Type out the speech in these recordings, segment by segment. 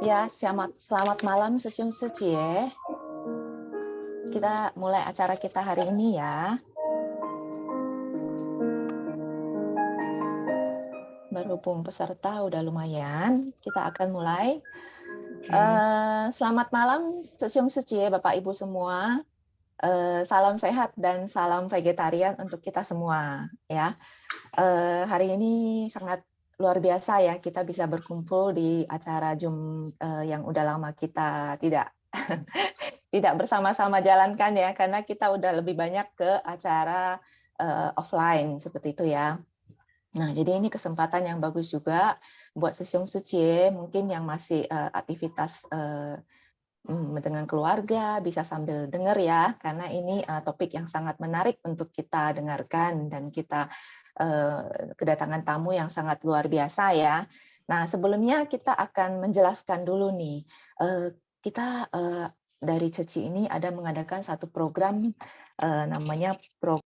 Ya, selamat malam Sesyum Secie. Kita mulai acara kita hari ini ya. Berhubung peserta udah lumayan, kita akan mulai. Oke. Selamat malam Sesyum Secie, Bapak Ibu semua. Salam sehat dan salam vegetarian untuk kita semua ya. Hari ini sangat luar biasa ya, kita bisa berkumpul di acara Zoom yang udah lama kita tidak tidak bersama-sama jalankan ya, karena kita udah lebih banyak ke acara, offline seperti itu ya. Nah, jadi ini kesempatan yang bagus juga buat Sesyum Secie mungkin yang masih, aktivitas, dengan keluarga bisa sambil dengar ya, karena ini, topik yang sangat menarik untuk kita dengarkan dan kita, kedatangan tamu yang sangat luar biasa ya. Nah, sebelumnya kita akan menjelaskan dulu nih, kita, dari CECI ini ada mengadakan satu program, eee, namanya pro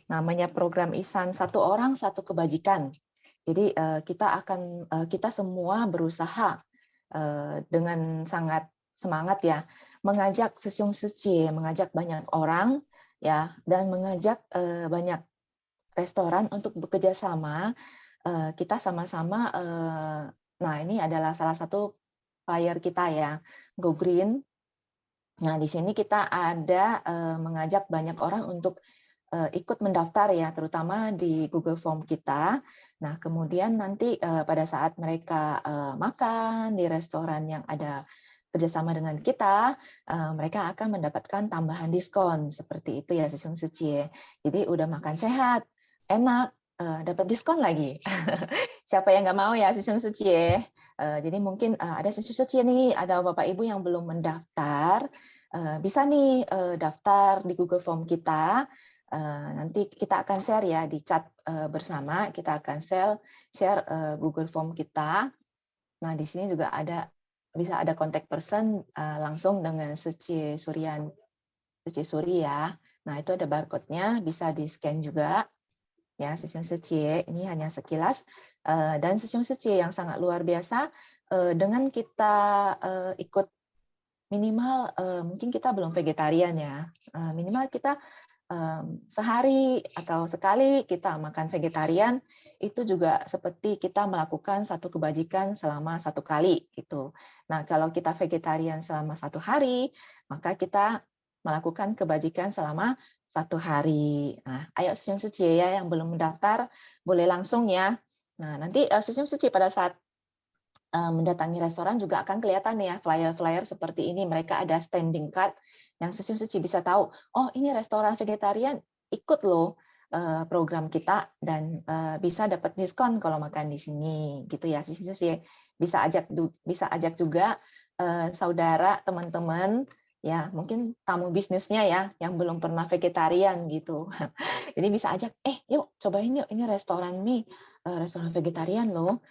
namanya program Ihsan Satu Orang Satu Kebajikan. Jadi, kita semua berusaha, dengan sangat semangat ya, mengajak Sesyum Seci, mengajak banyak orang ya, dan mengajak, banyak restoran untuk bekerja sama, kita sama-sama, nah ini adalah salah satu flyer kita ya, Go Green. Nah, di sini kita ada, mengajak banyak orang untuk ikut mendaftar ya, terutama di Google Form kita. Nah, kemudian nanti, pada saat mereka, makan di restoran yang ada kerjasama dengan kita, mereka akan mendapatkan tambahan diskon, seperti itu ya, Sesyum Suci. Jadi udah makan sehat, enak, dapat diskon lagi. Siapa yang nggak mau ya, Sesyum Suci ya. Jadi mungkin, ada Sesyum Suci nih, ada Bapak Ibu yang belum mendaftar, bisa nih, daftar di Google Form kita. Nanti kita akan share ya di chat, bersama, kita akan share, Google Form kita. Nah, di sini juga bisa ada contact person, langsung dengan Seci Suri ya. Nah, itu ada barcode-nya, bisa di-scan juga ya, Sesyum Seci. Ini hanya sekilas, dan Sesyum Seci yang sangat luar biasa, dengan kita, ikut minimal, mungkin kita belum vegetarian ya, minimal kita sehari atau sekali kita makan vegetarian, itu juga seperti kita melakukan satu kebajikan selama satu kali, gitu. Nah, kalau kita vegetarian selama satu hari, maka kita melakukan kebajikan selama satu hari. Nah, ayo Senyum Suci ya, yang belum mendaftar, boleh langsung ya. Nah, nanti Senyum Suci pada saat mendatangi restoran juga akan kelihatan ya flyer-flyer seperti ini. Mereka ada standing card yang Suci bisa tahu, oh ini restoran vegetarian ikut loh program kita dan bisa dapat diskon kalau makan di sini gitu ya. Suci bisa ajak juga saudara, teman-teman ya, mungkin tamu bisnisnya ya yang belum pernah vegetarian gitu. Jadi bisa ajak, yuk cobain yuk ini restoran nih, restoran vegetarian loh,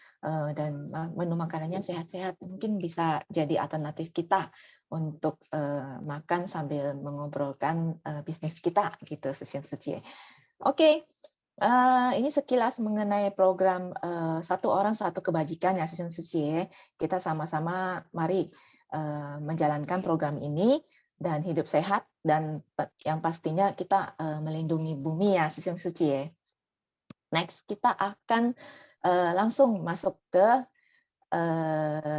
dan menu makanannya sehat-sehat, mungkin bisa jadi alternatif kita untuk, makan sambil mengobrolkan, bisnis kita gitu, Sesyum Suci. Oke, ini sekilas mengenai program, Satu Orang Satu Kebajikan ya, Sesyum Suci. Kita sama-sama mari, menjalankan program ini dan hidup sehat dan yang pastinya kita, melindungi bumi ya, Sesyum Suci. Next, kita akan, langsung masuk ke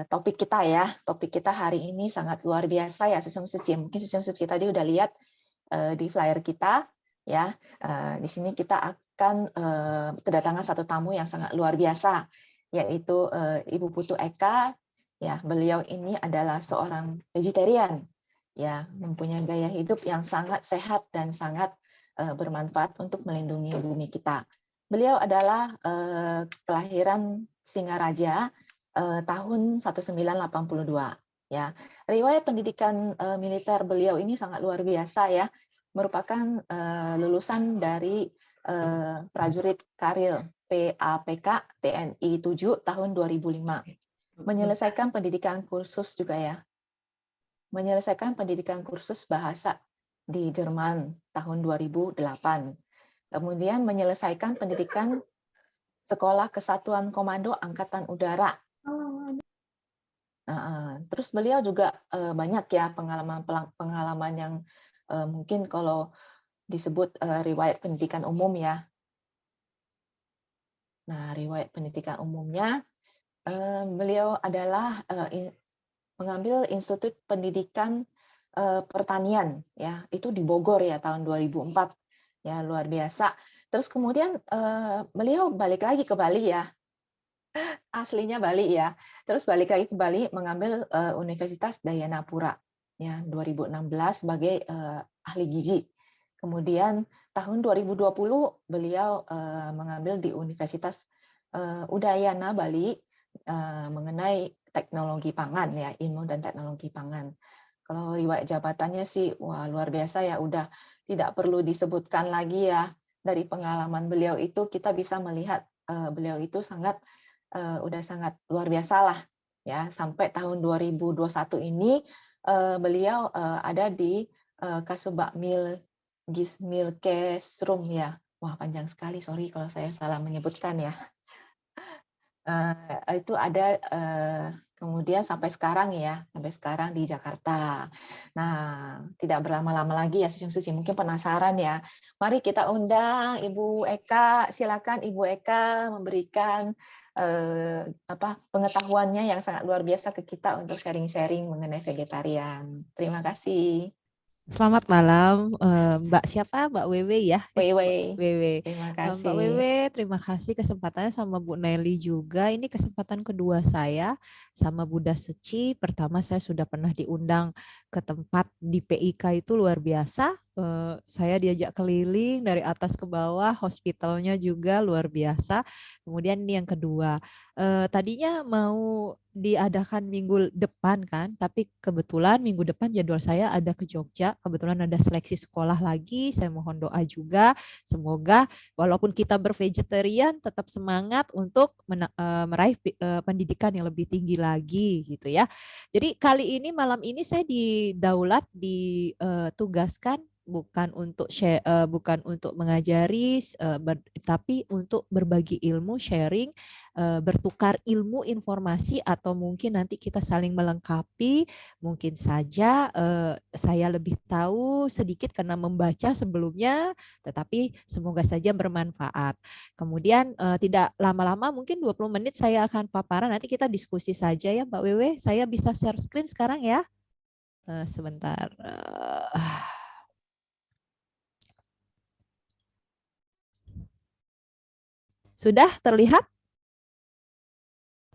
topik kita ya. Topik kita hari ini sangat luar biasa ya, Sesyum Suci. Mungkin Sesyum Suci tadi udah lihat, di flyer kita ya, di sini kita akan, kedatangan satu tamu yang sangat luar biasa, yaitu, Ibu Putu Eka, ya. Beliau ini adalah seorang vegetarian, ya, mempunyai gaya hidup yang sangat sehat dan sangat, bermanfaat untuk melindungi bumi kita. Beliau adalah, kelahiran Singaraja, tahun 1982 ya. Riwayat pendidikan, militer beliau ini sangat luar biasa ya, merupakan, lulusan dari, prajurit Karil PAPK TNI 7 tahun 2005. Menyelesaikan pendidikan kursus juga ya, menyelesaikan pendidikan kursus bahasa di Jerman tahun 2008. Kemudian menyelesaikan pendidikan Sekolah Kesatuan Komando Angkatan Udara. Terus beliau juga banyak ya pengalaman yang mungkin kalau disebut riwayat pendidikan umum ya. Nah, riwayat pendidikan umumnya, beliau adalah mengambil Institut Pendidikan Pertanian ya, itu di Bogor ya tahun 2004, ya luar biasa. Terus kemudian beliau balik lagi ke Bali ya, aslinya Bali ya. Terus balik lagi ke Bali mengambil Universitas Dayanapura ya 2016 sebagai ahli gizi. Kemudian tahun 2020 beliau mengambil di Universitas Udayana Bali mengenai teknologi pangan ya, ilmu dan teknologi pangan. Kalau riwayat jabatannya sih wah luar biasa ya, udah tidak perlu disebutkan lagi ya. Dari pengalaman beliau itu kita bisa melihat beliau itu udah sangat luar biasa lah ya. Sampai tahun 2021 ini beliau ada di Kasubagmil Gismilkesrum ya. Wah panjang sekali, sorry kalau saya salah menyebutkan ya. Itu ada kemudian sampai sekarang di Jakarta. Nah, tidak berlama-lama lagi ya Suci, mungkin penasaran ya. Mari kita undang Ibu Eka, silakan Ibu Eka memberikan pengetahuannya yang sangat luar biasa ke kita untuk sharing-sharing mengenai vegetarian. Terima kasih. Selamat malam, Mbak siapa? Mbak Wewe ya? Mbak Weiwei, Wewe. terima Mbak kasih. Wewe, terima kasih kesempatannya sama Bu Nelly juga. Ini kesempatan kedua saya sama Bunda Seci. Pertama saya sudah pernah diundang ke tempat di PIK itu luar biasa. Saya diajak keliling dari atas ke bawah, hospitalnya juga luar biasa. Kemudian ini yang kedua. Tadinya mau diadakan minggu depan kan, tapi kebetulan minggu depan jadwal saya ada ke Jogja, kebetulan ada seleksi sekolah lagi, saya mohon doa juga, semoga walaupun kita bervegetarian tetap semangat untuk meraih pendidikan yang lebih tinggi lagi gitu ya. Jadi kali ini malam ini saya didaulat ditugaskan bukan untuk mengajari tapi untuk berbagi ilmu, sharing, bertukar ilmu informasi atau mungkin nanti kita saling melengkapi. Mungkin saja saya lebih tahu sedikit karena membaca sebelumnya, tetapi semoga saja bermanfaat. Kemudian tidak lama-lama mungkin 20 menit saya akan paparan, nanti kita diskusi saja ya Mbak Wewe. Saya bisa share screen sekarang ya. Sebentar. Sudah terlihat?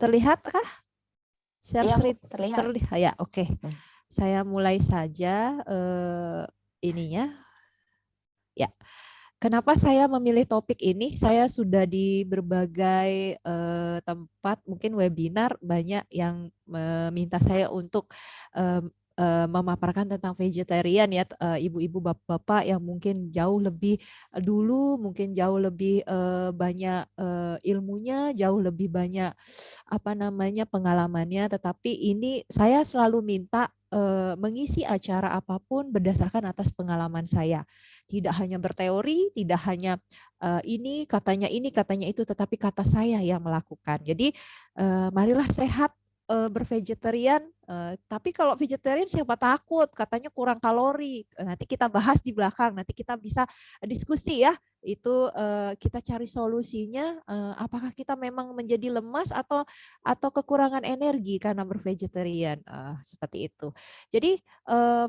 Terlihatkah? Share Iya Bu, screen terlihat. terlihat ya. Oke. Saya mulai saja ininya. Ya. Kenapa saya memilih topik ini? Saya sudah di berbagai tempat, mungkin webinar, banyak yang meminta saya untuk memaparkan tentang vegetarian ya, ibu-ibu, bapak-bapak yang mungkin jauh lebih dulu, mungkin jauh lebih banyak ilmunya, jauh lebih banyak pengalamannya. Tetapi ini saya selalu minta mengisi acara apapun berdasarkan atas pengalaman saya. Tidak hanya berteori, tidak hanya ini katanya itu, tetapi kata saya yang melakukan. Jadi marilah sehat bervegetarian, tapi kalau vegetarian siapa takut katanya kurang kalori. Nanti kita bahas di belakang, nanti kita bisa diskusi ya. Itu kita cari solusinya, apakah kita memang menjadi lemas atau kekurangan energi karena bervegetarian, seperti itu. Jadi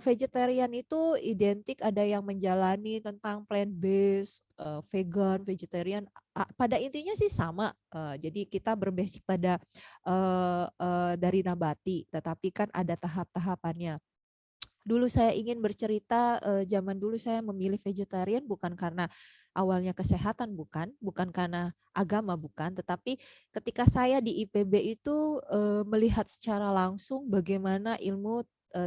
vegetarian itu identik ada yang menjalani tentang plant based, vegan, vegetarian. Pada intinya sih sama. Jadi kita berbasic pada dari nabati, tetapi kan ada tahap-tahapannya. Dulu saya ingin bercerita, zaman dulu saya memilih vegetarian bukan karena awalnya kesehatan, bukan karena agama, bukan, tetapi ketika saya di IPB itu melihat secara langsung bagaimana ilmu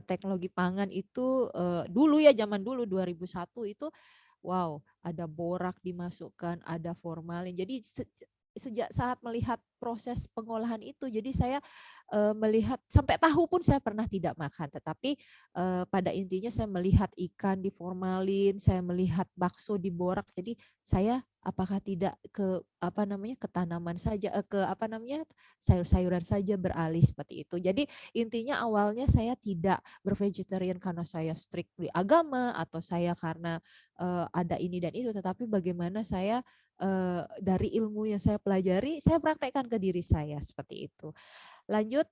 teknologi pangan itu dulu ya, zaman dulu 2001 itu wow, ada borak dimasukkan, ada formalin. Jadi sejak saat melihat proses pengolahan itu, jadi saya melihat sampai tahu pun saya pernah tidak makan, tetapi pada intinya saya melihat ikan di formalin, saya melihat bakso di borak, jadi saya Apakah tidak ke apa namanya, ke tanaman saja, ke apa namanya, sayur-sayuran saja beralih seperti itu. Jadi intinya awalnya saya tidak bervegetarian karena saya strict di agama atau saya karena ada ini dan itu, tetapi bagaimana saya dari ilmu yang saya pelajari, saya praktekkan ke diri saya seperti itu. Lanjut,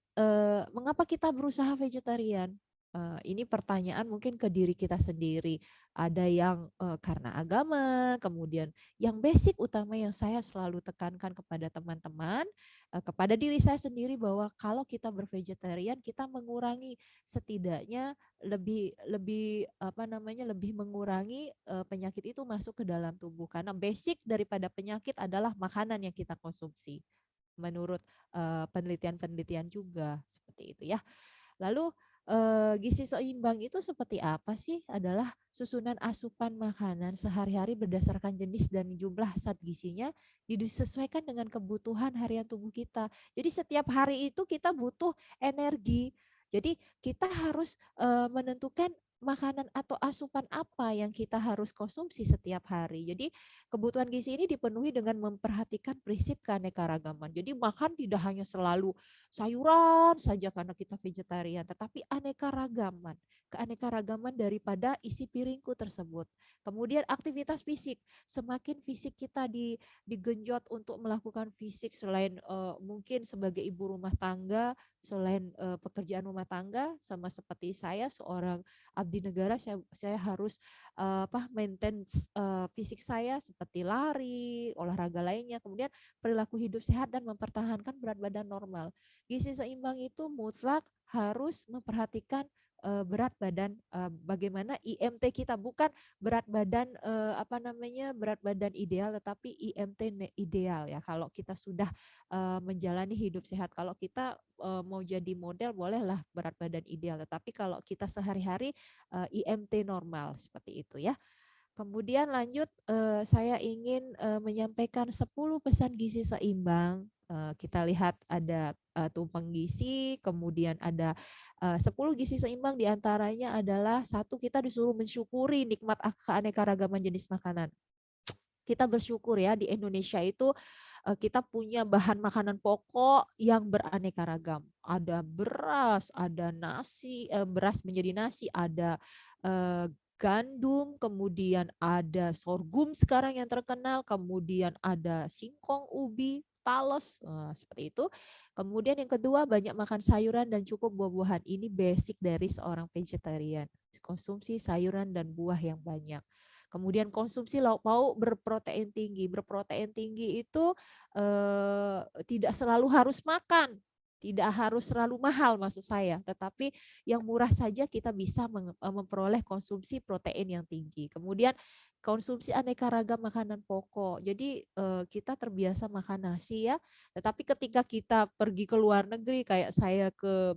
mengapa kita berusaha vegetarian? Ini pertanyaan mungkin ke diri kita sendiri. Ada yang karena agama, kemudian yang basic utama yang saya selalu tekankan kepada teman-teman, kepada diri saya sendiri bahwa kalau kita bervegetarian, kita mengurangi setidaknya lebih lebih apa namanya lebih mengurangi penyakit itu masuk ke dalam tubuh karena basic daripada penyakit adalah makanan yang kita konsumsi menurut penelitian-penelitian juga seperti itu ya. Lalu gizi seimbang itu seperti apa sih? Adalah susunan asupan makanan sehari-hari berdasarkan jenis dan jumlah zat gizinya disesuaikan dengan kebutuhan harian tubuh kita. Jadi setiap hari itu kita butuh energi. Jadi kita harus menentukan makanan atau asupan apa yang kita harus konsumsi setiap hari. Jadi kebutuhan gizi ini dipenuhi dengan memperhatikan prinsip keanekaragaman. Jadi makan tidak hanya selalu sayuran saja karena kita vegetarian, tetapi aneka keanekaragaman daripada isi piringku tersebut. Kemudian aktivitas fisik, semakin fisik kita digenjot untuk melakukan fisik selain mungkin sebagai ibu rumah tangga, selain pekerjaan rumah tangga, sama seperti saya seorang abdi negara, saya harus maintain fisik saya seperti lari, olahraga lainnya, kemudian perilaku hidup sehat dan mempertahankan berat badan normal. Gizi seimbang itu mutlak harus memperhatikan berat badan, bagaimana IMT kita, bukan berat badan berat badan ideal, tetapi IMT ideal ya. Kalau kita sudah menjalani hidup sehat, kalau kita mau jadi model bolehlah berat badan ideal, tetapi kalau kita sehari-hari IMT normal seperti itu ya. Kemudian lanjut, saya ingin menyampaikan 10 pesan gizi seimbang. Kita lihat ada tumpeng gizi, kemudian ada 10 gizi seimbang, diantaranya adalah satu, kita disuruh mensyukuri nikmat keanekaragaman jenis makanan. Kita bersyukur ya di Indonesia itu kita punya bahan makanan pokok yang beraneka ragam. Ada beras, ada nasi, beras menjadi nasi, ada gandum, kemudian ada sorghum sekarang yang terkenal, kemudian ada singkong, ubi, talos, seperti itu. Kemudian yang kedua, banyak makan sayuran dan cukup buah-buahan. Ini basic dari seorang vegetarian. Konsumsi sayuran dan buah yang banyak. Kemudian konsumsi lauk pauk berprotein tinggi. Berprotein tinggi itu tidak selalu harus makan, tidak harus selalu mahal maksud saya, tetapi yang murah saja kita bisa memperoleh konsumsi protein yang tinggi. Kemudian konsumsi aneka ragam makanan pokok. Jadi kita terbiasa makan nasi ya, tetapi ketika kita pergi ke luar negeri kayak saya ke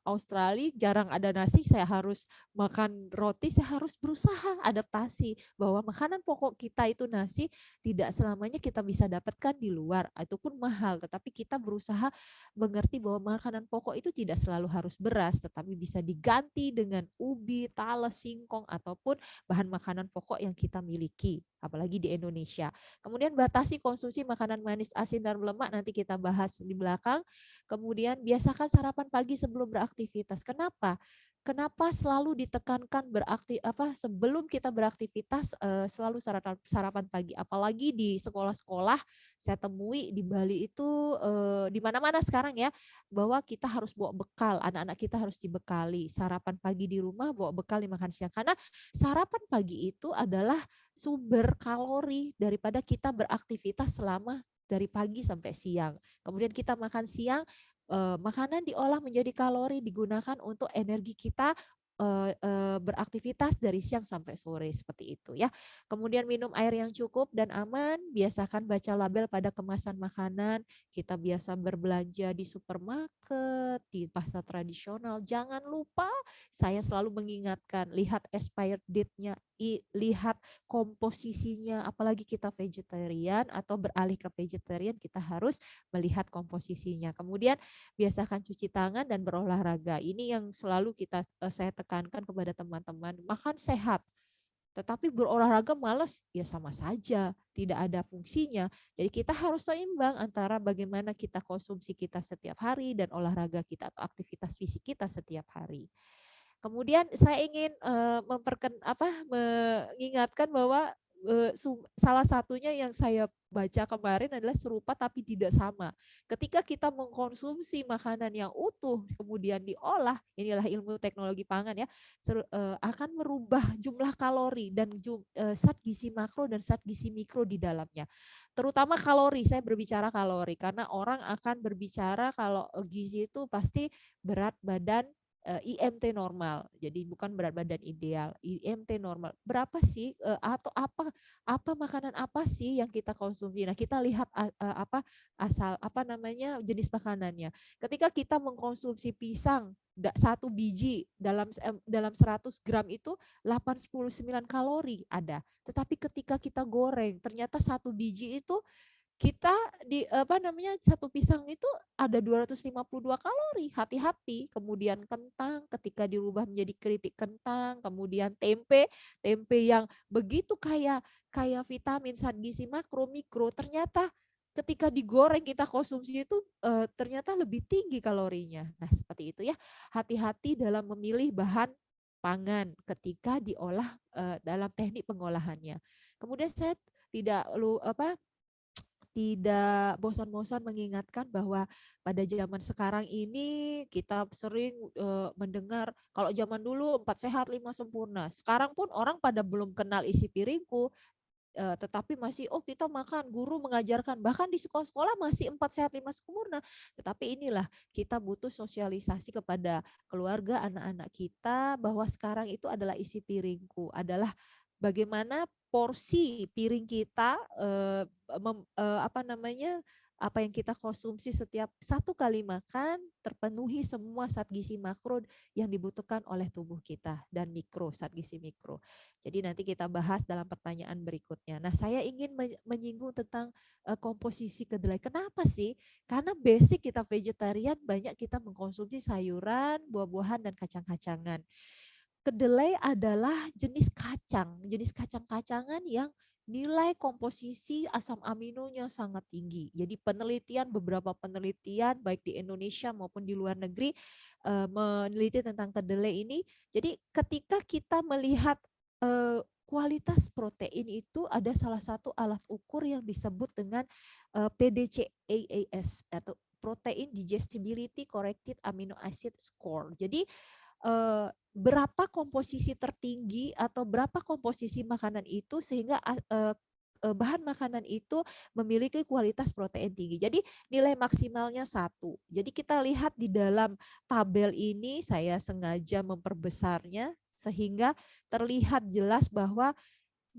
Australia, jarang ada nasi, saya harus makan roti, saya harus berusaha adaptasi bahwa makanan pokok kita itu nasi tidak selamanya kita bisa dapatkan di luar ataupun mahal, tetapi kita berusaha mengerti bahwa makanan pokok itu tidak selalu harus beras, tetapi bisa diganti dengan ubi, talas, singkong ataupun bahan makanan pokok yang kita miliki, apalagi di Indonesia. Kemudian batasi konsumsi makanan manis, asin dan lemak, nanti kita bahas di belakang. Kemudian biasakan sarapan pagi sebelum beraktivitas. Kenapa? Kenapa selalu ditekankan sebelum kita beraktivitas selalu sarapan pagi, apalagi di sekolah-sekolah saya temui di Bali itu di mana-mana sekarang ya, bahwa kita harus bawa bekal, anak-anak kita harus dibekali sarapan pagi di rumah, bawa bekal di makan siang, karena sarapan pagi itu adalah sumber kalori daripada kita beraktivitas selama dari pagi sampai siang. Kemudian kita makan siang, makanan diolah menjadi kalori, digunakan untuk energi kita beraktivitas dari siang sampai sore seperti itu ya. Kemudian minum air yang cukup dan aman, biasakan baca label pada kemasan makanan. Kita biasa berbelanja di supermarket, di pasar tradisional. Jangan lupa, saya selalu mengingatkan, lihat expired date-nya, lihat komposisinya, apalagi kita vegetarian atau beralih ke vegetarian, kita harus melihat komposisinya. Kemudian biasakan cuci tangan dan berolahraga. Ini yang selalu saya tekankan kepada teman-teman. Makan sehat. Tetapi berolahraga malas, ya sama saja, tidak ada fungsinya. Jadi kita harus seimbang antara bagaimana kita konsumsi kita setiap hari dan olahraga kita atau aktivitas fisik kita setiap hari. Kemudian saya ingin mengingatkan bahwa salah satunya yang saya baca kemarin adalah serupa tapi tidak sama. Ketika kita mengkonsumsi makanan yang utuh kemudian diolah, inilah ilmu teknologi pangan ya, akan merubah jumlah kalori dan zat gizi makro dan zat gizi mikro di dalamnya. Terutama kalori, saya berbicara kalori karena orang akan berbicara kalau gizi itu pasti berat badan, IMT normal, jadi bukan berat badan ideal, IMT normal. Berapa sih atau apa makanan apa sih yang kita konsumsi? Nah, kita lihat jenis makanannya. Ketika kita mengkonsumsi pisang satu biji dalam 100 gram itu 89 kalori ada. Tetapi ketika kita goreng, ternyata satu biji itu kita satu pisang itu ada 252 kalori, hati-hati. Kemudian kentang ketika dirubah menjadi keripik kentang, kemudian tempe yang begitu kaya vitamin, zat gizi makro, mikro, ternyata ketika digoreng kita konsumsi itu ternyata lebih tinggi kalorinya. Nah, seperti itu ya. Hati-hati dalam memilih bahan pangan ketika diolah dalam teknik pengolahannya. Kemudian saya tidak bosan-bosan mengingatkan bahwa pada zaman sekarang ini kita sering mendengar kalau zaman dulu 4 sehat 5 sempurna. Sekarang pun orang pada belum kenal isi piringku, tetapi masih kita makan, guru mengajarkan, bahkan di sekolah-sekolah masih 4 sehat 5 sempurna. Tetapi inilah kita butuh sosialisasi kepada keluarga, anak-anak kita bahwa sekarang itu adalah isi piringku, adalah bagaimana porsi piring kita apa yang kita konsumsi setiap satu kali makan terpenuhi semua zat gizi makro yang dibutuhkan oleh tubuh kita dan zat gizi mikro. Jadi nanti kita bahas dalam pertanyaan berikutnya. Nah, saya ingin menyinggung tentang komposisi kedelai. Kenapa sih? Karena basic kita vegetarian, banyak kita mengkonsumsi sayuran, buah-buahan dan kacang-kacangan. Kedelai adalah jenis kacang-kacangan yang nilai komposisi asam aminonya sangat tinggi. Jadi beberapa penelitian baik di Indonesia maupun di luar negeri meneliti tentang kedelai ini. Jadi ketika kita melihat kualitas protein itu ada salah satu alat ukur yang disebut dengan PDCAAS atau Protein Digestibility Corrected Amino Acid Score. Jadi berapa komposisi tertinggi atau berapa komposisi makanan itu sehingga bahan makanan itu memiliki kualitas protein tinggi. Jadi nilai maksimalnya 1. Jadi kita lihat di dalam tabel ini, saya sengaja memperbesarnya sehingga terlihat jelas bahwa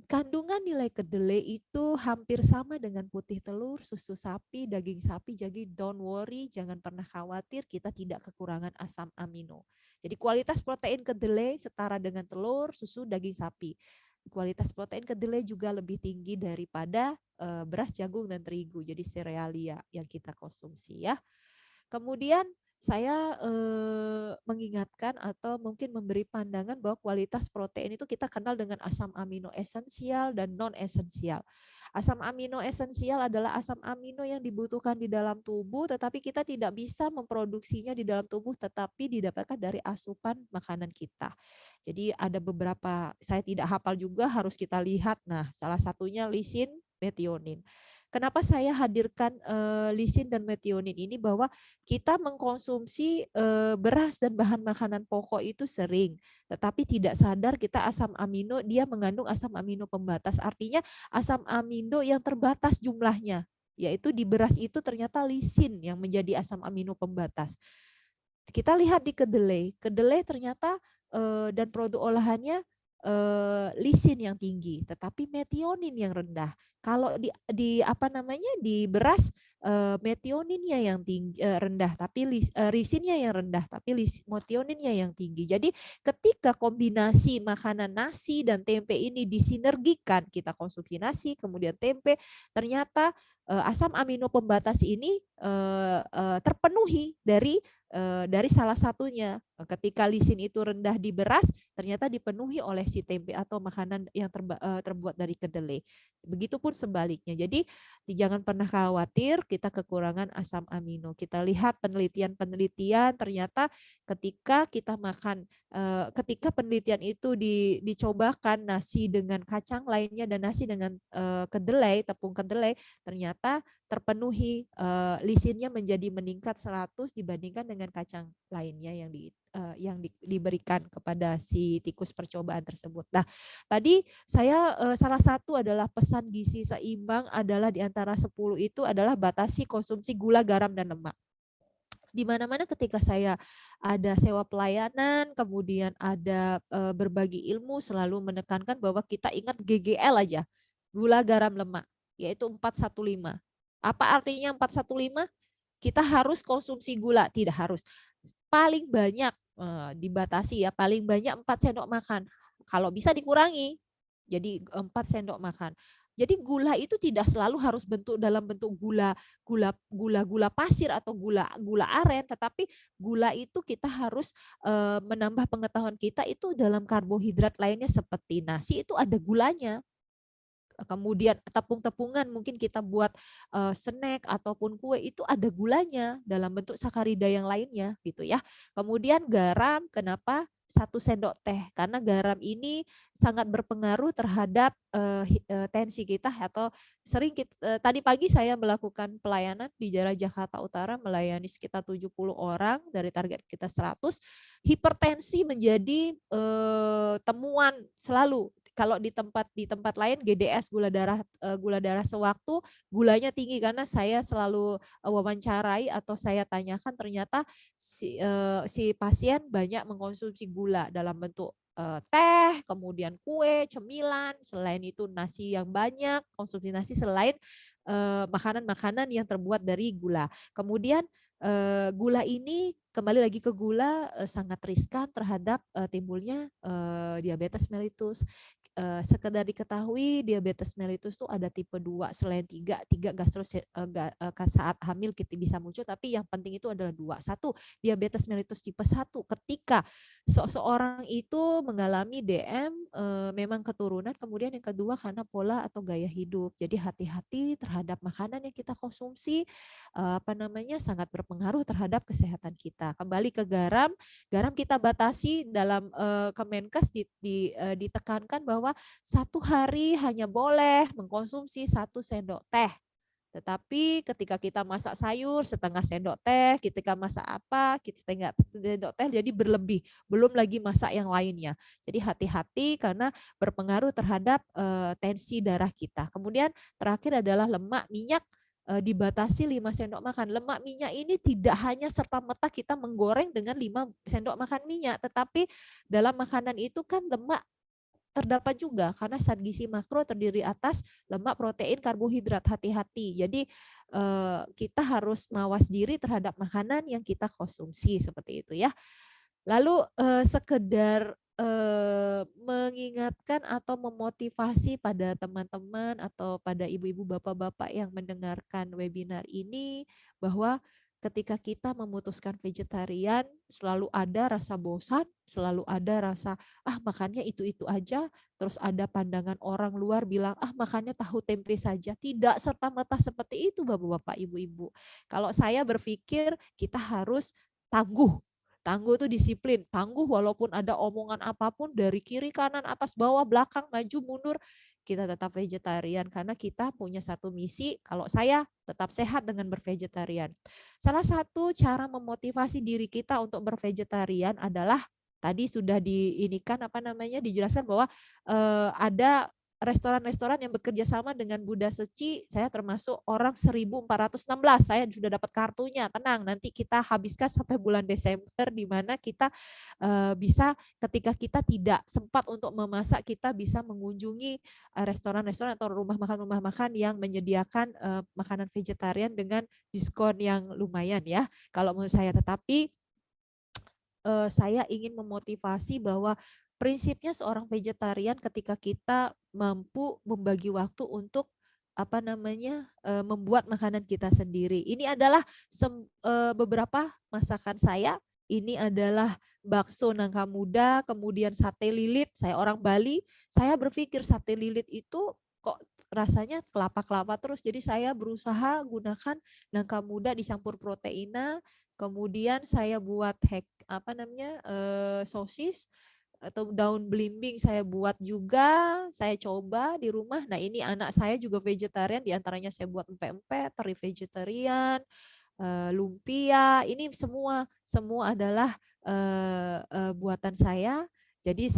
kandungan nilai kedelai itu hampir sama dengan putih telur, susu sapi, daging sapi. Jadi don't worry, jangan pernah khawatir, kita tidak kekurangan asam amino. Jadi kualitas protein kedelai setara dengan telur, susu, daging sapi. Kualitas protein kedelai juga lebih tinggi daripada beras, jagung, dan terigu. Jadi serealia yang kita konsumsi ya. Kemudian saya mengingatkan atau mungkin memberi pandangan bahwa kualitas protein itu kita kenal dengan asam amino esensial dan non esensial. Asam amino esensial adalah asam amino yang dibutuhkan di dalam tubuh, tetapi kita tidak bisa memproduksinya di dalam tubuh, tetapi didapatkan dari asupan makanan kita. Jadi ada beberapa, saya tidak hafal juga, harus kita lihat. Nah, salah satunya lisin, metionin. Kenapa saya hadirkan lisin dan metionin ini, bahwa kita mengkonsumsi beras dan bahan makanan pokok itu sering, tetapi tidak sadar kita dia mengandung asam amino pembatas. Artinya asam amino yang terbatas jumlahnya, yaitu di beras itu ternyata lisin yang menjadi asam amino pembatas. Kita lihat di kedelai ternyata dan produk olahannya lisin yang tinggi, tetapi metionin yang rendah. Kalau di beras metioninnya yang tinggi, rendah, tapi lisinnya yang rendah, tapi metioninnya yang tinggi. Jadi ketika kombinasi makanan nasi dan tempe ini disinergikan, kita konsumsi nasi kemudian tempe, ternyata asam amino pembatas ini terpenuhi dari dari salah satunya. Ketika lisin itu rendah di beras, ternyata dipenuhi oleh si tempe atau makanan yang terbuat dari kedelai. Begitupun sebaliknya. Jadi jangan pernah khawatir kita kekurangan asam amino. Kita lihat penelitian-penelitian, ternyata ketika kita makan, ketika penelitian itu dicobakan nasi dengan kacang lainnya dan nasi dengan kedelai, tepung kedelai, ternyata terpenuhi, lisinnya menjadi meningkat 100 dibandingkan dengan kacang lainnya yang diberikan kepada si tikus percobaan tersebut. Nah, tadi saya salah satu adalah pesan gizi seimbang adalah di antara 10 itu adalah batasi konsumsi gula, garam, dan lemak. Di mana-mana ketika saya ada sewa pelayanan, kemudian ada berbagi ilmu, selalu menekankan bahwa kita ingat GGL aja, gula, garam, lemak, yaitu 415. Apa artinya 415? Kita harus konsumsi gula, tidak harus. Paling banyak dibatasi ya, paling banyak 4 sendok makan. Kalau bisa dikurangi, jadi 4 sendok makan. Jadi gula itu tidak selalu harus dalam bentuk gula pasir atau gula aren, tetapi gula itu kita harus menambah pengetahuan kita itu dalam karbohidrat lainnya seperti nasi itu ada gulanya. Kemudian tepung-tepungan mungkin kita buat snack ataupun kue itu ada gulanya dalam bentuk sakarida yang lainnya gitu ya. Kemudian garam, kenapa 1 sendok teh? Karena garam ini sangat berpengaruh terhadap tensi kita atau tadi pagi saya melakukan pelayanan di daerah Jakarta Utara melayani sekitar 70 orang dari target kita 100. Hipertensi menjadi temuan selalu. Kalau di tempat lain GDS gula darah sewaktu gulanya tinggi karena saya selalu wawancarai atau saya tanyakan ternyata si pasien banyak mengkonsumsi gula dalam bentuk teh, kemudian kue, cemilan, selain itu nasi yang banyak, konsumsi nasi selain makanan-makanan yang terbuat dari gula. Kemudian gula ini kembali lagi ke gula sangat riskan terhadap timbulnya diabetes mellitus. Sekedar diketahui diabetes mellitus itu ada tipe 2 selain 3 saat hamil kita bisa muncul, tapi yang penting itu adalah 2. 1 diabetes mellitus tipe 1 ketika seseorang itu mengalami DM memang keturunan, kemudian yang kedua karena pola atau gaya hidup. Jadi hati-hati terhadap makanan yang kita konsumsi sangat berpengaruh terhadap kesehatan kita. Kembali ke garam kita batasi dalam Kemenkes ditekankan bahwa 1 hari hanya boleh mengkonsumsi 1 sendok teh. Tetapi ketika kita masak sayur setengah sendok teh, ketika masak apa setengah sendok teh jadi berlebih, belum lagi masak yang lainnya. Jadi hati-hati karena berpengaruh terhadap tensi darah kita. Kemudian terakhir adalah lemak, minyak dibatasi 5 sendok makan. Lemak minyak ini tidak hanya serta-merta kita menggoreng dengan 5 sendok makan minyak, tetapi dalam makanan itu kan lemak terdapat juga karena zat gizi makro terdiri atas lemak, protein, karbohidrat. Hati-hati. Jadi kita harus mawas diri terhadap makanan yang kita konsumsi seperti itu ya. Lalu sekedar mengingatkan atau memotivasi pada teman-teman atau pada ibu-ibu, bapak-bapak yang mendengarkan webinar ini bahwa ketika kita memutuskan vegetarian selalu ada rasa bosan, selalu ada rasa makannya itu-itu aja, terus ada pandangan orang luar bilang makannya tahu tempe saja. Tidak serta-merta seperti itu Bapak-bapak, Ibu-ibu. Kalau saya berpikir kita harus tangguh. Tangguh itu disiplin, tangguh walaupun ada omongan apapun dari kiri, kanan, atas, bawah, belakang, maju, mundur, kita tetap vegetarian karena kita punya satu misi, kalau saya tetap sehat dengan bervegetarian. Salah satu cara memotivasi diri kita untuk bervegetarian adalah tadi sudah dijelaskan bahwa ada restoran-restoran yang bekerja sama dengan Buddha Seci. Saya termasuk orang 1416. Saya sudah dapat kartunya. Tenang, nanti kita habiskan sampai bulan Desember di mana kita bisa ketika kita tidak sempat untuk memasak, kita bisa mengunjungi restoran-restoran atau rumah makan yang menyediakan makanan vegetarian dengan diskon yang lumayan ya. Kalau menurut saya, tetapi saya ingin memotivasi bahwa prinsipnya seorang vegetarian ketika kita mampu membagi waktu untuk membuat makanan kita sendiri. Ini adalah beberapa masakan saya. Ini adalah bakso nangka muda, kemudian sate lilit. Saya orang Bali, saya berpikir sate lilit itu kok rasanya kelapa-kelapa terus. Jadi saya berusaha gunakan nangka muda dicampur proteina, kemudian saya buat sosis atau daun belimbing saya buat juga, saya coba di rumah. Nah, ini anak saya juga vegetarian, diantaranya saya buat empek-empek, teri vegetarian, lumpia, ini semua adalah buatan saya. Jadi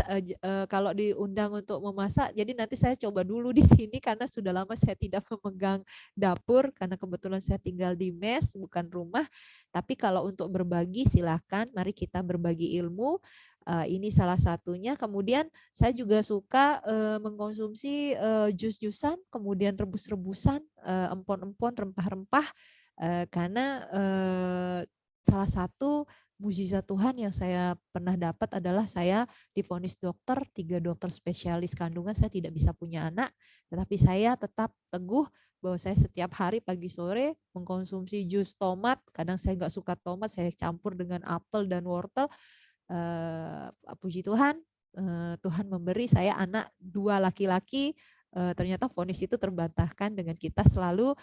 kalau diundang untuk memasak, jadi nanti saya coba dulu di sini karena sudah lama saya tidak memegang dapur karena kebetulan saya tinggal di mes bukan rumah. Tapi kalau untuk berbagi silahkan, mari kita berbagi ilmu. Ini salah satunya. Kemudian saya juga suka mengkonsumsi jus-jusan, kemudian rebus-rebusan, empon-empon, rempah-rempah. Karena salah satu mukjizat Tuhan yang saya pernah dapat adalah saya divonis dokter, 3 dokter spesialis kandungan, saya tidak bisa punya anak, tetapi saya tetap teguh bahwa saya setiap hari pagi sore mengkonsumsi jus tomat. Kadang saya nggak suka tomat, saya campur dengan apel dan wortel. Puji Tuhan, Tuhan memberi saya anak 2 laki-laki. Ternyata vonis itu terbantahkan dengan kita selalu